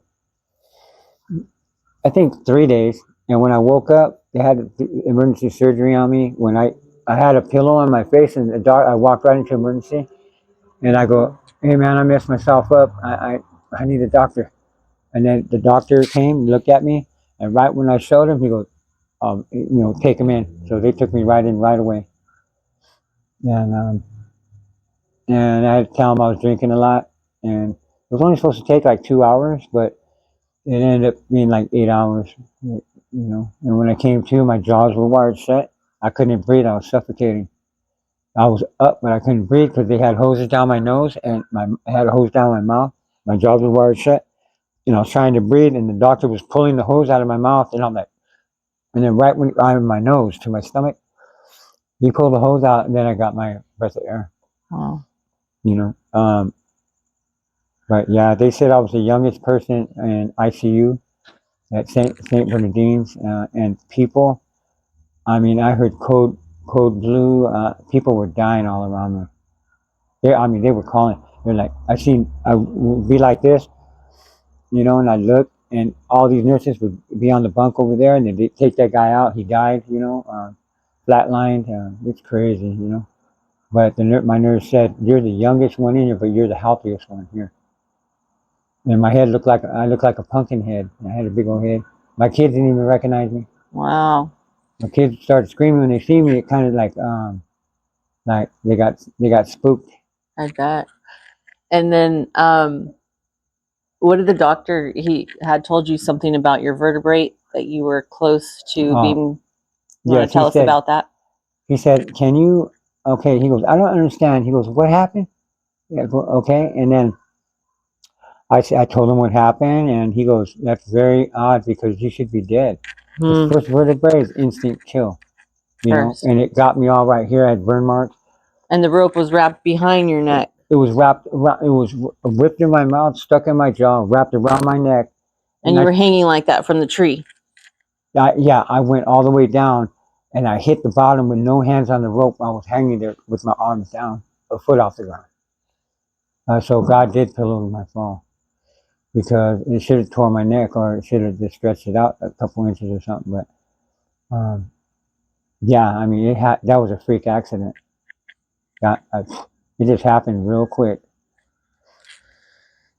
[SPEAKER 2] I think, 3 days. And when I woke up, they had emergency surgery on me. When I had a pillow on my face, and I walked right into emergency, and I go, "Hey man, I messed myself up. I need a doctor." And then the doctor came, looked at me, and right when I showed him, he goes, take him in. So they took me right in right away. And and I had to tell him I was drinking a lot, and it was only supposed to take like 2 hours, but it ended up being like 8 hours. And when I came to, my jaws were wired shut. I couldn't breathe. I was suffocating. I was up, but I couldn't breathe because they had hoses down my nose, and I had a hose down my mouth. My jaws were wired shut. I was trying to breathe, and the doctor was pulling the hose out of my mouth, and I'm like, and then right when out of my nose to my stomach, he pulled the hose out, and then I got my breath of air.
[SPEAKER 1] Wow.
[SPEAKER 2] But yeah, they said I was the youngest person in ICU at St. Bernardine's, and people. I mean, I heard code blue. People were dying all around me. I mean, they were calling. They're like, I would be like this, and I look, and all these nurses would be on the bunk over there, and they'd take that guy out. He died, flatlined. It's crazy. But my nurse said, "You're the youngest one in here, but you're the healthiest one here." And my head I looked like a pumpkin head. I had a big old head. My kids didn't even recognize me.
[SPEAKER 1] Wow.
[SPEAKER 2] My kids started screaming when they see me. It kind of like they got spooked.
[SPEAKER 1] I bet. And then, what did the doctor, he had told you something about your vertebrae that you were close to being, you want
[SPEAKER 2] Yes,
[SPEAKER 1] to tell us about that?
[SPEAKER 2] He said, "Can you?" Okay. He goes, "I don't understand." He goes, "What happened?" Yeah, I go, okay. And then I told him what happened, and he goes, "That's very odd because you should be dead. The first vertebrae is instant kill,
[SPEAKER 1] First.
[SPEAKER 2] and it got me all right here. I had burn marks.
[SPEAKER 1] And the rope was wrapped behind your neck.
[SPEAKER 2] It was it was whipped in my mouth, stuck in my jaw, wrapped around my neck.
[SPEAKER 1] And you were hanging like that from the tree.
[SPEAKER 2] I went all the way down, and I hit the bottom with no hands on the rope. I was hanging there with my arms down, a foot off the ground. So God did pillow my fall, because it should have tore my neck, or it should have just stretched it out a couple inches or something. But yeah, I mean, that was a freak accident. It just happened real quick.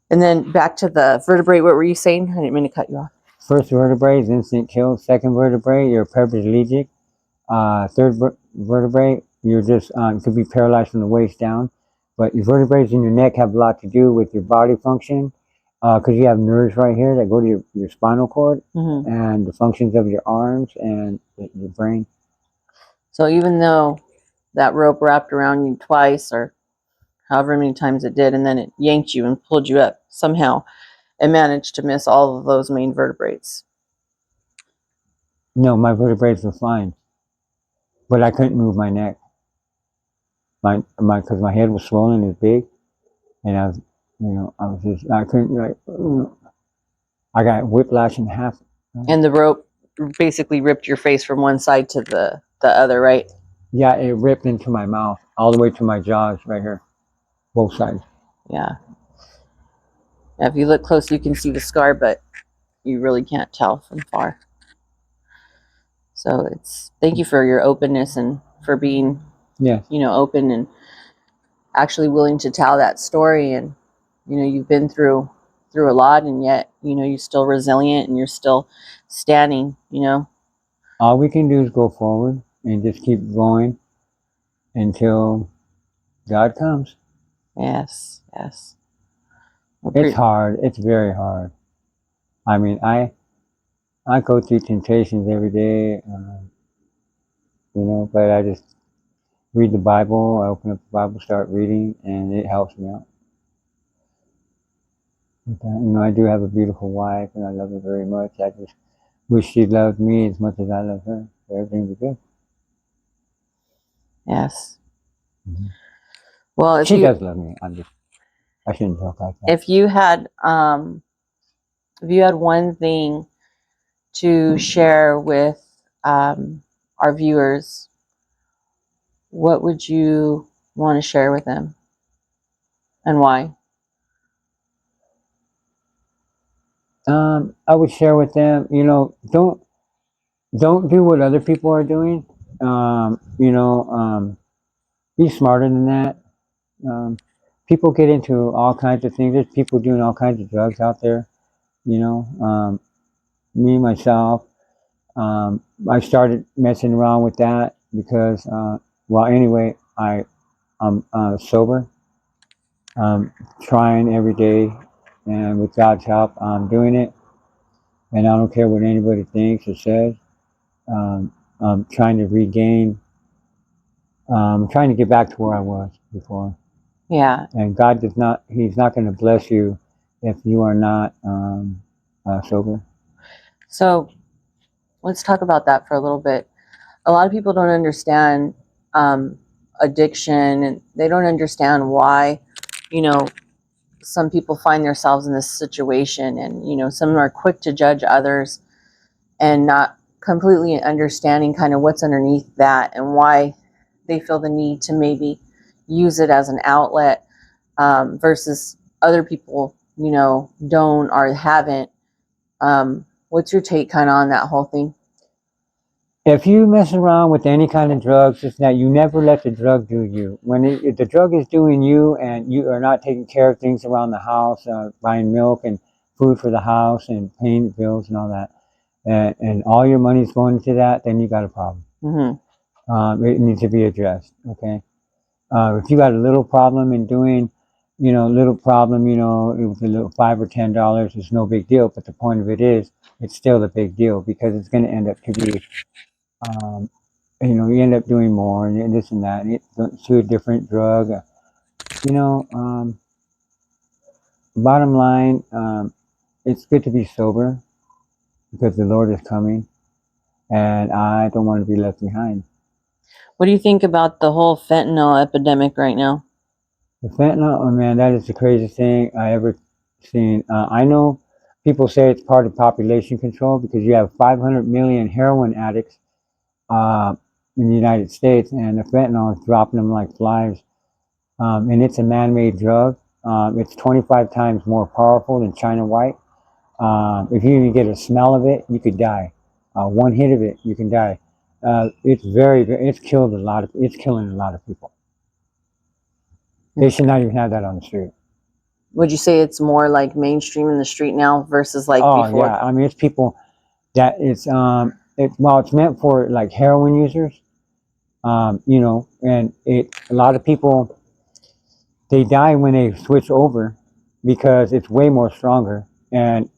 [SPEAKER 1] And then back to the vertebrae, what were you saying? I didn't mean to cut you off.
[SPEAKER 2] First vertebrae is instant kill. Second vertebrae, you're paraplegic. Third vertebrae, you're just could be paralyzed from the waist down. But your vertebrae in your neck have a lot to do with your body function, because you have nerves right here that go to your spinal cord, and the functions of your arms and your brain.
[SPEAKER 1] So even though that rope wrapped around you twice, or however many times it did, and then it yanked you and pulled you up, somehow it managed to miss all of those main vertebrae.
[SPEAKER 2] No, my vertebrae were fine, but I couldn't move my neck. Because my head was swollen and big, and I couldn't, I got whiplash in half.
[SPEAKER 1] And the rope basically ripped your face from one side to the other, right?
[SPEAKER 2] Yeah, it ripped into my mouth all the way to my jaws right here, both sides.
[SPEAKER 1] Yeah. Now, if you look close, you can see the scar, but you really can't tell from far. So thank you for your openness and for being, open and actually willing to tell that story. And, you've been through a lot, and yet, you're still resilient and you're still standing,
[SPEAKER 2] All we can do is go forward and just keep going until God comes.
[SPEAKER 1] Yes.
[SPEAKER 2] It's hard. It's very hard. I mean, I go through temptations every day, but I just read the Bible. I open up the Bible, start reading, and it helps me out. But, I do have a beautiful wife, and I love her very much. I just wish she loved me as much as I love her. Everything would be good.
[SPEAKER 1] Yes. Well,
[SPEAKER 2] she does love me. I shouldn't talk like that.
[SPEAKER 1] If you had one thing to share with our viewers, what would you want to share with them, and why?
[SPEAKER 2] I would share with them, don't do what other people are doing. Be smarter than that. People get into all kinds of things. There's people doing all kinds of drugs out there. Me myself, I started messing around with that because, anyway, I'm sober. Trying every day, and with God's help, I'm doing it. And I don't care what anybody thinks or says. I'm trying to regain. Trying to get back to where I was before.
[SPEAKER 1] Yeah.
[SPEAKER 2] And God He's not going to bless you if you are not sober.
[SPEAKER 1] So let's talk about that for a little bit. A lot of people don't understand addiction, and they don't understand why some people find themselves in this situation, and some are quick to judge others and not completely understanding kind of what's underneath that and why they feel the need to maybe use it as an outlet, versus other people, don't or haven't. What's your take kind of on that whole thing?
[SPEAKER 2] If you mess around with any kind of drugs, it's that you never let the drug do you. If the drug is doing you and you are not taking care of things around the house, buying milk and food for the house and paying bills and all that, and all your money's going into that, then you got a problem. It needs to be addressed, okay? If you got a little problem in doing, little problem, it was a little $5 or $10, it's no big deal. But the point of it is, it's still a big deal because it's going to end up to be, you end up doing more and this and that, and it's to a different drug. Bottom line, it's good to be sober because the Lord is coming, and I don't want to be left behind.
[SPEAKER 1] What do you think about the whole fentanyl epidemic right now?
[SPEAKER 2] The fentanyl, oh man, that is the craziest thing I ever seen. I know people say it's part of population control because you have 500 million heroin addicts in the United States, and the fentanyl is dropping them like flies. And it's a man-made drug. It's 25 times more powerful than China White. If you even get a smell of it, you could die. One hit of it, you can die. It's it's killing a lot of people. They should not even have that on the street.
[SPEAKER 1] Would you say it's more like mainstream in the street now versus like before?
[SPEAKER 2] Yeah, I mean, it's people that it's meant for like heroin users, and a lot of people, they die when they switch over because it's way more stronger, and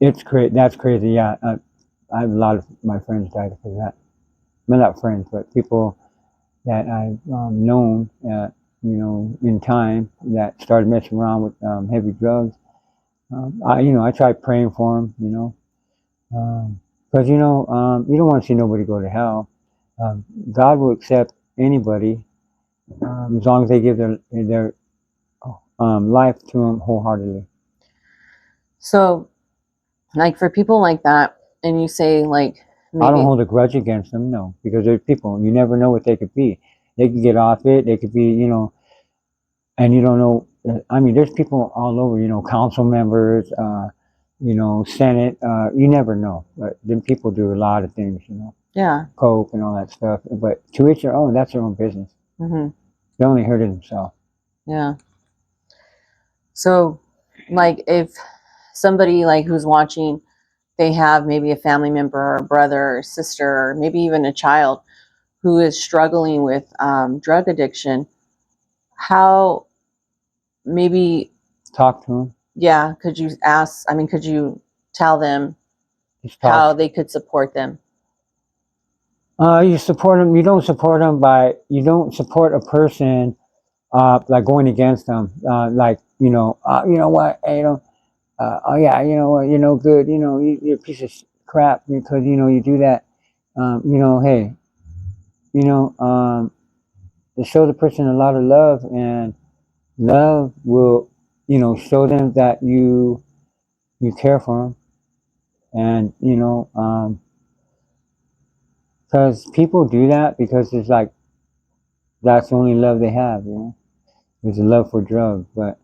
[SPEAKER 2] that's crazy. Yeah, I have a lot of my friends died because of that. Well, not friends, but people that I've known, in time that started messing around with heavy drugs. I try praying for them, because you don't want to see nobody go to hell. God will accept anybody as long as they give their life to Him wholeheartedly.
[SPEAKER 1] So, like for people like that, and you say like maybe
[SPEAKER 2] I don't hold a grudge against them, no, because they're people. You never know what they could be. They could get off it. They could be, and you don't know. I mean, there's people all over, council members, Senate. You never know. But then people do a lot of things,
[SPEAKER 1] yeah,
[SPEAKER 2] coke and all that stuff. But to each their own. That's their own business. They only hurt themselves.
[SPEAKER 1] Yeah. So, like if somebody like who's watching, they have maybe a family member or a brother or sister or maybe even a child who is struggling with drug addiction, how maybe
[SPEAKER 2] Talk to them.
[SPEAKER 1] yeah, could you could you tell them how they could support them?
[SPEAKER 2] You support them. You don't support them you don't support a person like going against them. You know what? Hey, oh yeah, you know what? You're no good. You're a piece of crap because you do that. Hey, to show the person a lot of love, and love will, show them that you care for them, and because people do that because it's like that's the only love they have. There's a love for drugs, but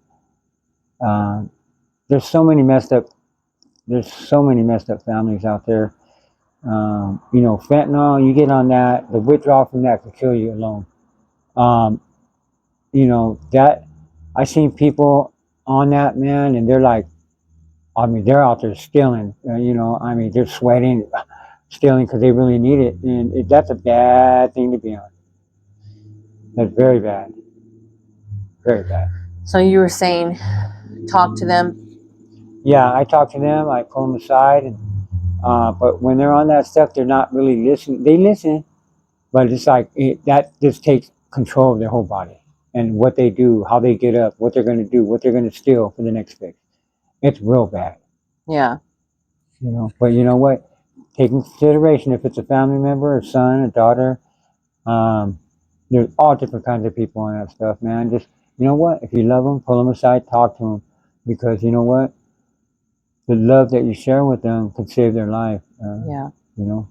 [SPEAKER 2] there's so many messed up. There's so many messed up families out there. Fentanyl. You get on that, the withdrawal from that could kill you alone. That I seen people on that, man, and they're like, I mean, they're out there stealing. They're sweating, stealing because they really need it, and that's a bad thing to be on. That's very bad, very bad.
[SPEAKER 1] So you were saying, talk to them.
[SPEAKER 2] Yeah, I talk to them. I pull them aside, and but when they're on that stuff, they're not really listening. They listen, but it's like that just takes control of their whole body and what they do, how they get up, what they're going to do, what they're going to steal for the next fix. It's real bad.
[SPEAKER 1] Yeah.
[SPEAKER 2] But you know what? Take into consideration if it's a family member, a son, a daughter, there's all different kinds of people on that stuff, man. Just, you know what? If you love them, pull them aside, talk to them, because you know what? The love that you share with them could save their life.
[SPEAKER 1] Yeah.
[SPEAKER 2] You know.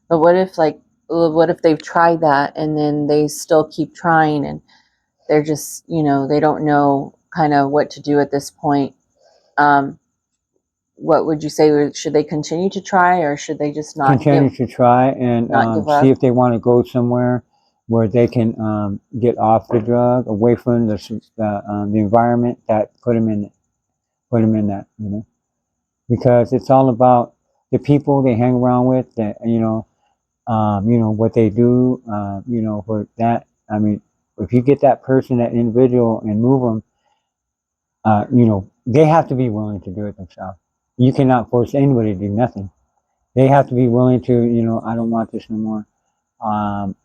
[SPEAKER 1] But what if they've tried that and then they still keep trying and they're just, they don't know kind of what to do at this point? What would you say? Should they continue to try, or should they just
[SPEAKER 2] Continue to try and
[SPEAKER 1] not give
[SPEAKER 2] see
[SPEAKER 1] up?
[SPEAKER 2] if they want to go somewhere where they can get off the drug, away from the environment that put them in that, you know, because it's all about the people they hang around with, that what they do, for that. I mean, if you get that person, that individual, and move them, they have to be willing to do it themselves. You cannot force anybody to do nothing. They have to be willing to, I don't want this no more. Um,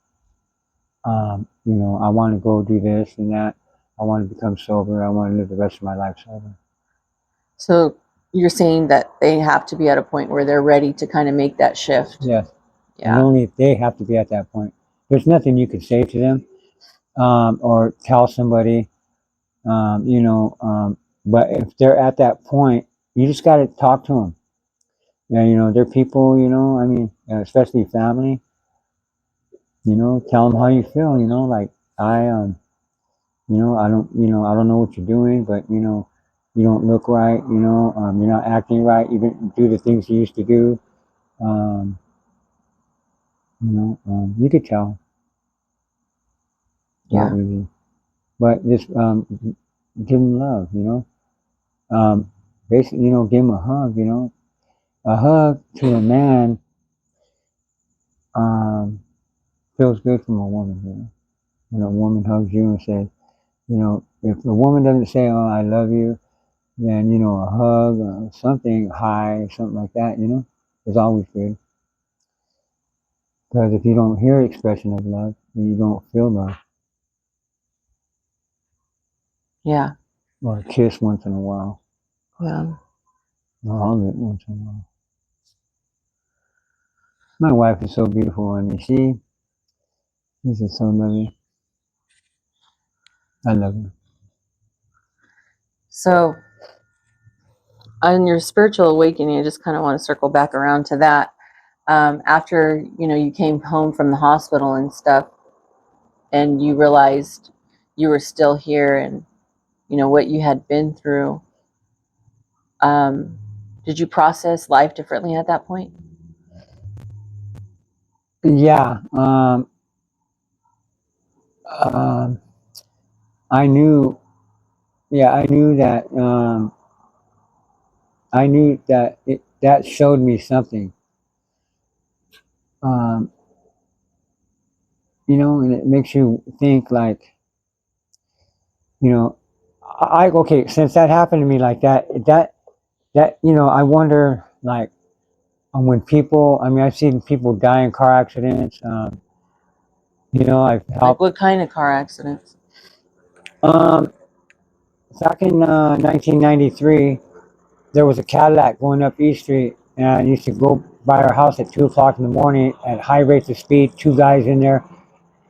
[SPEAKER 2] I want to go do this and that. I want to become sober. I want to live the rest of my life sober.
[SPEAKER 1] So you're saying that they have to be at a point where they're ready to kind of make that shift.
[SPEAKER 2] Yes.
[SPEAKER 1] Yeah.
[SPEAKER 2] And only if they have to be at that point. There's nothing you could say to them or tell somebody, but if they're at that point, you just got to talk to them. Yeah, they're people, I mean, especially family, tell them how you feel, like I, I don't know what you're doing, but, you don't look right, you're not acting right, you didn't do the things you used to do. Um, you could tell.
[SPEAKER 1] Yeah.
[SPEAKER 2] Not easy. But just give them love, basically, give them a hug, a hug to a man feels good from a woman, when a woman hugs you and says, if a woman doesn't say, oh, I love you, then, a hug or something, hi, something like that, is always good. Because if you don't hear expression of love, then you don't feel love.
[SPEAKER 1] Yeah.
[SPEAKER 2] Or a kiss once in a while.
[SPEAKER 1] Yeah.
[SPEAKER 2] Or hug it once in a while. My wife is so beautiful. I mean, she's just so loving. I love her.
[SPEAKER 1] So on your spiritual awakening, I just kind of want to circle back around to that. After, you came home from the hospital and stuff, and you realized you were still here and, what you had been through, did you process life differently at that point?
[SPEAKER 2] Yeah. I knew. Yeah, I knew that that showed me something. Um, and it makes you think, like, okay, since that happened to me like that, I wonder, like, when people, I mean, I've seen people die in car accidents. I've
[SPEAKER 1] Like
[SPEAKER 2] helped.
[SPEAKER 1] what kind of car accidents?
[SPEAKER 2] Um, Back in 1993, there was a Cadillac going up East Street, and I used to go by our house at 2 o'clock in the morning at high rates of speed. Two guys in there,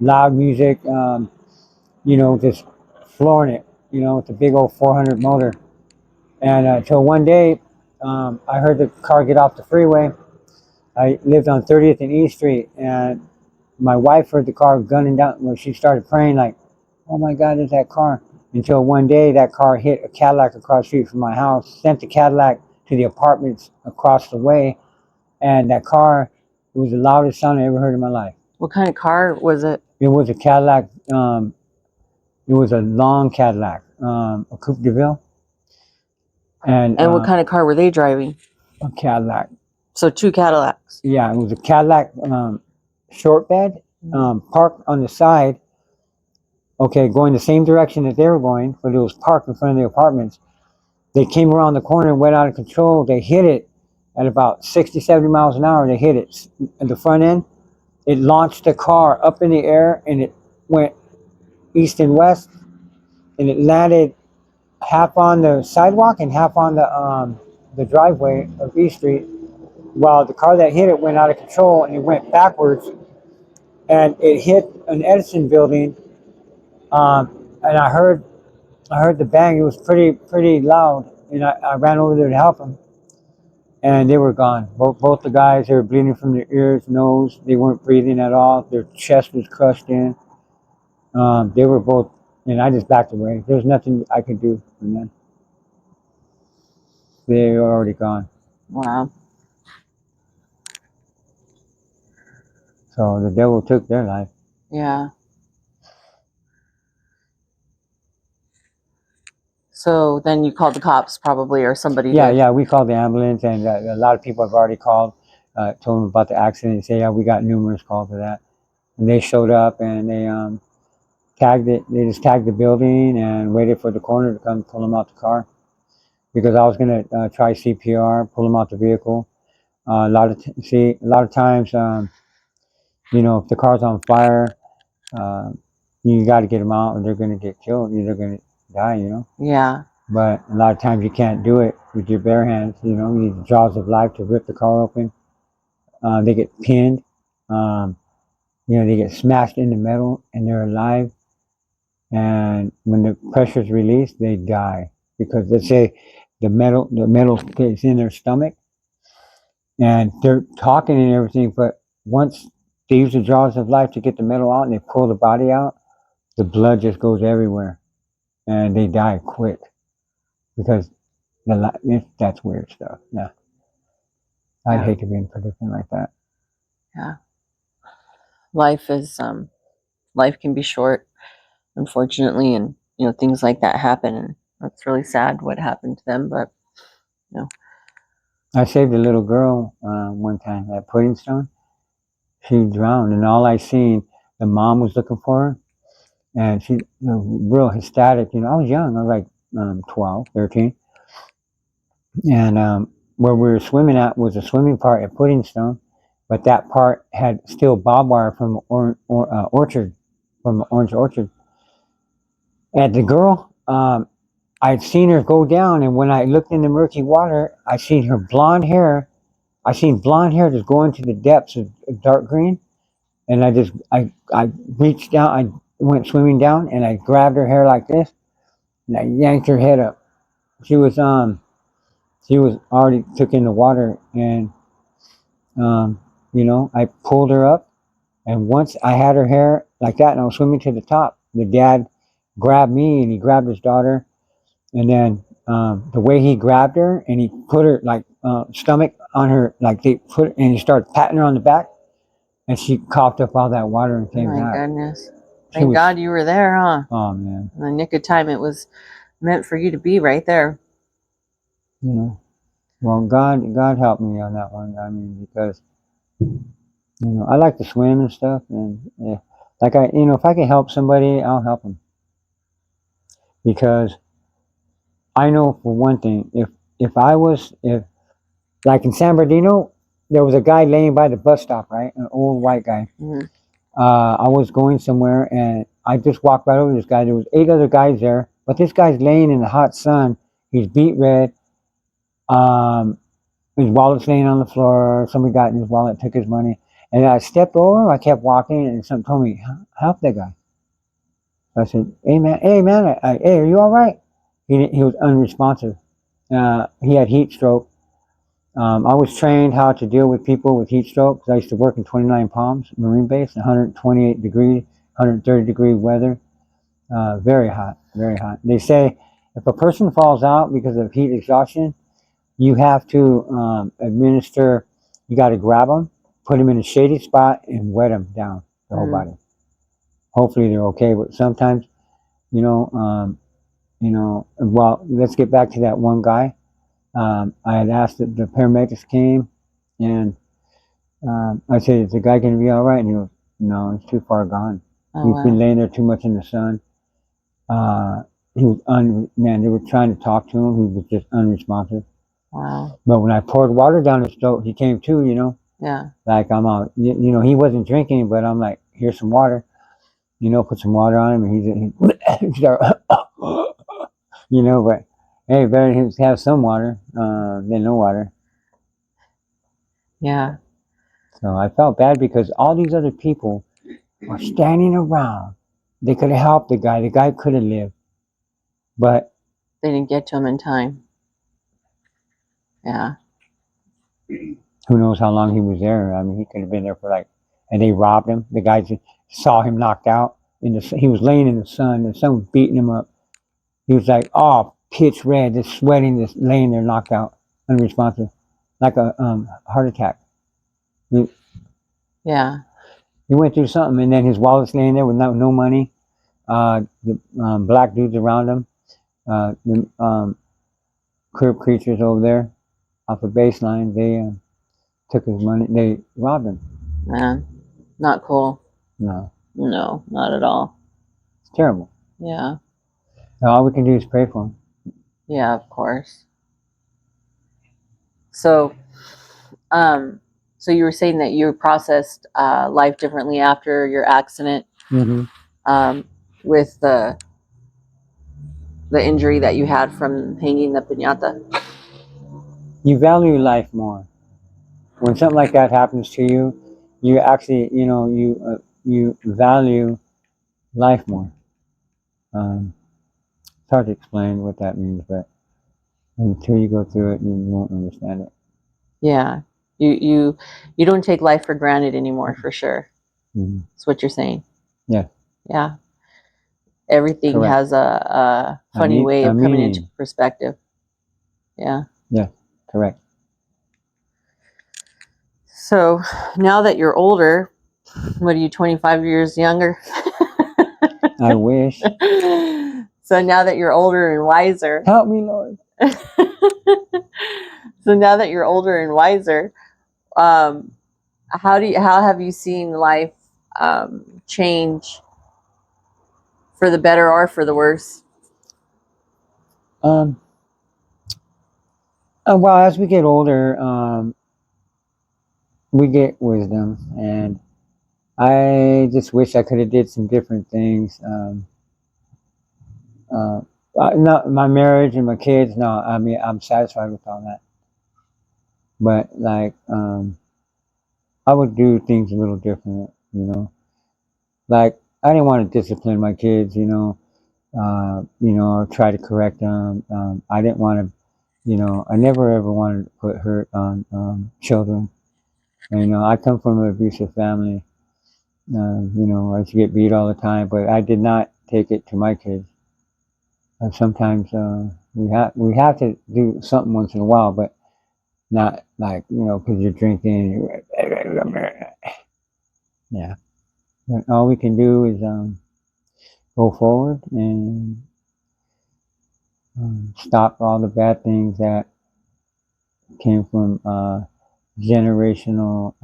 [SPEAKER 2] loud music, just flooring it, with the big old 400 motor. And until one day, I heard the car get off the freeway. I lived on 30th and East Street, and my wife heard the car gunning down. When she started praying, like, "Oh my God, there's that car!" Until one day, that car hit a Cadillac across the street from my house, sent the Cadillac to the apartments across the way, and that car, it was the loudest sound I ever heard in my life.
[SPEAKER 1] What kind of car was it?
[SPEAKER 2] It was a Cadillac. It was a long Cadillac, a Coupe de Ville. And
[SPEAKER 1] what kind of car were they driving?
[SPEAKER 2] A Cadillac.
[SPEAKER 1] So two Cadillacs.
[SPEAKER 2] Yeah, it was a Cadillac short bed, parked on the side. Okay, going the same direction that they were going, but it was parked in front of the apartments. They came around the corner and went out of control. They hit it at about 60, 70 miles an hour. They hit it at the front end. It launched the car up in the air, and it went east and west, and it landed half on the sidewalk and half on the driveway of East Street, while the car that hit it went out of control and it went backwards and it hit an Edison building. And I heard the bang. It was pretty loud, and I ran over there to help them, and they were gone. Both the guys, they were bleeding from their ears, nose. They weren't breathing at all. Their chest was crushed in. They were both, and I just backed away. There was nothing I could do from them. They were already gone.
[SPEAKER 1] Wow.
[SPEAKER 2] So the devil took their life.
[SPEAKER 1] Yeah. So then you called the cops probably, or somebody
[SPEAKER 2] Yeah,
[SPEAKER 1] did.
[SPEAKER 2] yeah. We called the ambulance, and a lot of people have already called, told them about the accident. They say, yeah, we got numerous calls of that. And they showed up, and they tagged it. They just tagged the building and waited for the coroner to come pull them out the car. Because I was gonna try CPR, pull them out the vehicle. A lot of times, you know, if the car's on fire, you got to get them out, or they're gonna get killed. They're gonna die, you know.
[SPEAKER 1] Yeah.
[SPEAKER 2] But a lot of times you can't do it with your bare hands. You know, you need the jaws of life to rip the car open. They get pinned. You know, they get smashed into metal, and they're alive. And when the pressure is released, they die because let's say the metal is in their stomach, and they're talking and everything. But once they use the jaws of life to get the metal out, and they pull the body out, the blood just goes everywhere, and they die quick because that's weird stuff. Yeah. I'd
[SPEAKER 1] Yeah.
[SPEAKER 2] hate to be in a predicament like that.
[SPEAKER 1] Yeah. Life is life can be short, unfortunately, and you know things like that happen, and that's really sad what happened to them. But you know,
[SPEAKER 2] I saved a little girl one time at Pudding Stone. She drowned, and all I seen, the mom was looking for her, and she, you know, real ecstatic. You know, I was young. I was like 12, 13. And where we were swimming at was a swimming part at Pudding Stone, but that part had still barbed wire from orchard, from the orange orchard. And the girl, I'd seen her go down, and when I looked in the murky water, I seen her blonde hair. I seen blonde hair just go into the depths of dark green, and I reached down, I went swimming down, and I grabbed her hair like this, and I yanked her head up. She was already took in the water, and you know, I pulled her up, and once I had her hair like that, and I was swimming to the top, the dad grabbed me, and he grabbed his daughter. And then the way he grabbed her and he put her like stomach on her, like they put, and he started patting her on the back, and she coughed up all that water and
[SPEAKER 1] oh
[SPEAKER 2] came
[SPEAKER 1] my
[SPEAKER 2] back.
[SPEAKER 1] goodness,
[SPEAKER 2] She
[SPEAKER 1] thank
[SPEAKER 2] was,
[SPEAKER 1] God you were there, huh?
[SPEAKER 2] oh man,
[SPEAKER 1] In the nick of time, it was meant for you to be right there.
[SPEAKER 2] you know. Well, God helped me on that one. I mean, because you know, I like to swim and stuff, and yeah, like you know, if I can help somebody, I'll help them because I know for one thing, if like in San Bernardino, there was a guy laying by the bus stop, right? An old white guy.
[SPEAKER 1] Mm-hmm.
[SPEAKER 2] I was going somewhere, and I just walked right over this guy. There was 8 other guys there, but this guy's laying in the hot sun. He's beet red. His wallet's laying on the floor. Somebody got in his wallet, took his money. And I stepped over. I kept walking, and something told me, help that guy. So I said, hey man, hey, are you all right? He was unresponsive. He had heat stroke. I was trained how to deal with people with heat stroke because I used to work in 29 Palms Marine Base, 128 degree, 130 degree weather, very hot, very hot. They say if a person falls out because of heat exhaustion, you have to administer. You got to grab them, put them in a shady spot, and wet them down the whole body. Hopefully they're okay, but sometimes, you know. Well, let's get back to that one guy. I had asked that the paramedics came, and I said, "Is the guy going to be all right?" And he goes, "No, he's too far gone.
[SPEAKER 1] Oh,
[SPEAKER 2] He's been
[SPEAKER 1] wow.
[SPEAKER 2] laying there too much in the sun." He was man. They were trying to talk to him. He was just unresponsive.
[SPEAKER 1] Wow.
[SPEAKER 2] But when I poured water down his throat, he came to. You know,
[SPEAKER 1] Yeah.
[SPEAKER 2] like I'm out. You know, he wasn't drinking, but I'm like, "Here's some water." You know, put some water on him, and he started, you know. But hey, better to have some water than no water.
[SPEAKER 1] Yeah.
[SPEAKER 2] So I felt bad because all these other people were standing around. They could have helped the guy. The guy could have lived. But
[SPEAKER 1] they didn't get to him in time. Yeah.
[SPEAKER 2] who knows how long he was there. I mean, he could have been there for like, and they robbed him. The guy just saw him knocked out. He was laying in the sun. The sun was beating him up. He was like, oh, pitch red, just sweating, just laying there knocked out, unresponsive, like a heart attack.
[SPEAKER 1] Yeah.
[SPEAKER 2] He went through something, and then his wallet's laying there with no money. The black dudes around him, the crib creatures over there off the baseline, they took his money. They robbed him.
[SPEAKER 1] Man, not cool.
[SPEAKER 2] No,
[SPEAKER 1] not at all.
[SPEAKER 2] it's terrible.
[SPEAKER 1] Yeah.
[SPEAKER 2] So all we can do is pray for him.
[SPEAKER 1] Yeah, of course. So, so you were saying that you processed life differently after your accident, with the injury that you had from hanging the piñata.
[SPEAKER 2] You value life more. When something like that happens to you, you actually, you value life more. It's hard to explain what that means, but until you go through it, you won't understand it.
[SPEAKER 1] Yeah, you don't take life for granted anymore, for sure. That's what you're saying.
[SPEAKER 2] Yeah.
[SPEAKER 1] Yeah. Everything
[SPEAKER 2] Correct.
[SPEAKER 1] has a funny way of coming into perspective. Yeah.
[SPEAKER 2] Yeah. Correct.
[SPEAKER 1] So now that you're older, what are you, 25 years younger?
[SPEAKER 2] I wish.
[SPEAKER 1] So now that you're older and wiser.
[SPEAKER 2] Help me, Lord.
[SPEAKER 1] So now that you're older and wiser, how have you seen life change for the better or for the worse?
[SPEAKER 2] Well, as we get older, we get wisdom, and I just wish I could have did some different things. Not my marriage and my kids. No, I mean I'm satisfied with all that. But like, I would do things a little different. Like I didn't want to discipline my kids. Or try to correct them. I didn't want to. I never ever wanted to put hurt on children. And, I come from an abusive family. I used to get beat all the time, but I did not take it to my kids. Sometimes we have to do something once in a while, but not like because you're drinking. Yeah, but all we can do is go forward and stop all the bad things that came from generational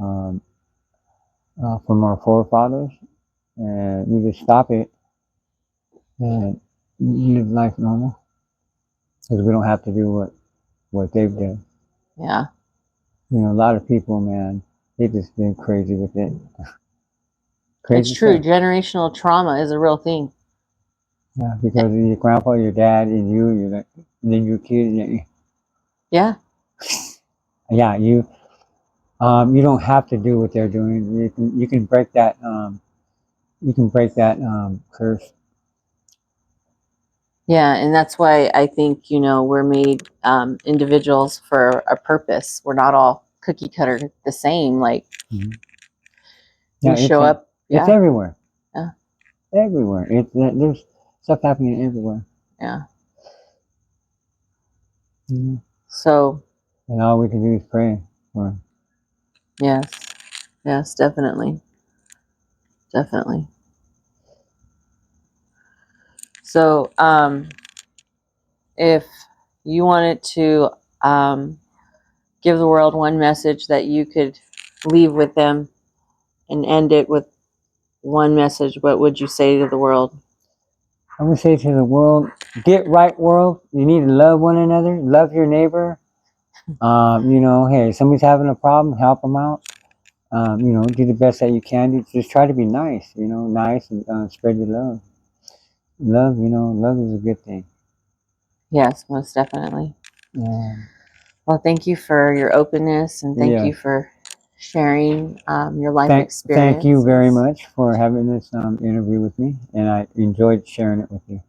[SPEAKER 2] from our forefathers, and we just stop it and live life normal because we don't have to do what they've done.
[SPEAKER 1] Yeah.
[SPEAKER 2] A lot of people, man, they just been crazy with it.
[SPEAKER 1] It's true. Stuff. Generational trauma is a real thing.
[SPEAKER 2] Yeah, because your grandpa, your dad, and and then your kid.
[SPEAKER 1] Yeah.
[SPEAKER 2] Yeah, you don't have to do what they're doing. You can break that. You can break that curse.
[SPEAKER 1] Yeah, and that's why I think we're made individuals for a purpose. We're not all cookie cutter the same. Like you show up.
[SPEAKER 2] Yeah. It's everywhere.
[SPEAKER 1] Yeah.
[SPEAKER 2] Everywhere. There's stuff happening everywhere.
[SPEAKER 1] Yeah.
[SPEAKER 2] Mm-hmm.
[SPEAKER 1] So.
[SPEAKER 2] And all we can do is pray for him.
[SPEAKER 1] Yes. Yes, definitely. Definitely. So, if you wanted to give the world one message that you could leave with them and end it with one message, what would you say to the world?
[SPEAKER 2] I would say to the world, get right, world. You need to love one another, love your neighbor. Hey, somebody's having a problem, help them out. Do the best that you can. Just try to be nice. Nice and spread your love. Love is a good thing.
[SPEAKER 1] Yes, most definitely.
[SPEAKER 2] Yeah.
[SPEAKER 1] Well, thank you for your openness and thank you for sharing your life
[SPEAKER 2] Thank
[SPEAKER 1] experience.
[SPEAKER 2] you very much for having this interview with me, and I enjoyed sharing it with you.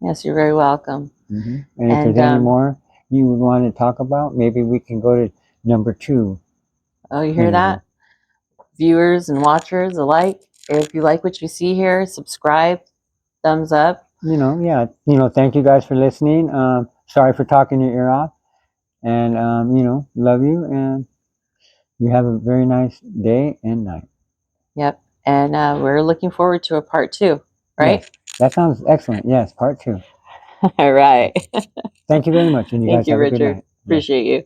[SPEAKER 1] Yes, you're very welcome.
[SPEAKER 2] And if there's any more you would want to talk about, maybe we can go to number 2.
[SPEAKER 1] Oh, you hear that? Viewers and watchers alike, if you like what you see here, subscribe, thumbs up.
[SPEAKER 2] Thank you guys for listening. Sorry for talking your ear off, and love you, and you have a very nice day and night.
[SPEAKER 1] Yep. And we're looking forward to a part 2, right?
[SPEAKER 2] Yes, that sounds excellent. Yes, part 2.
[SPEAKER 1] All right.
[SPEAKER 2] Thank you very much, and you
[SPEAKER 1] Thank
[SPEAKER 2] guys
[SPEAKER 1] you,
[SPEAKER 2] have a good
[SPEAKER 1] Richard.
[SPEAKER 2] night.
[SPEAKER 1] Appreciate you.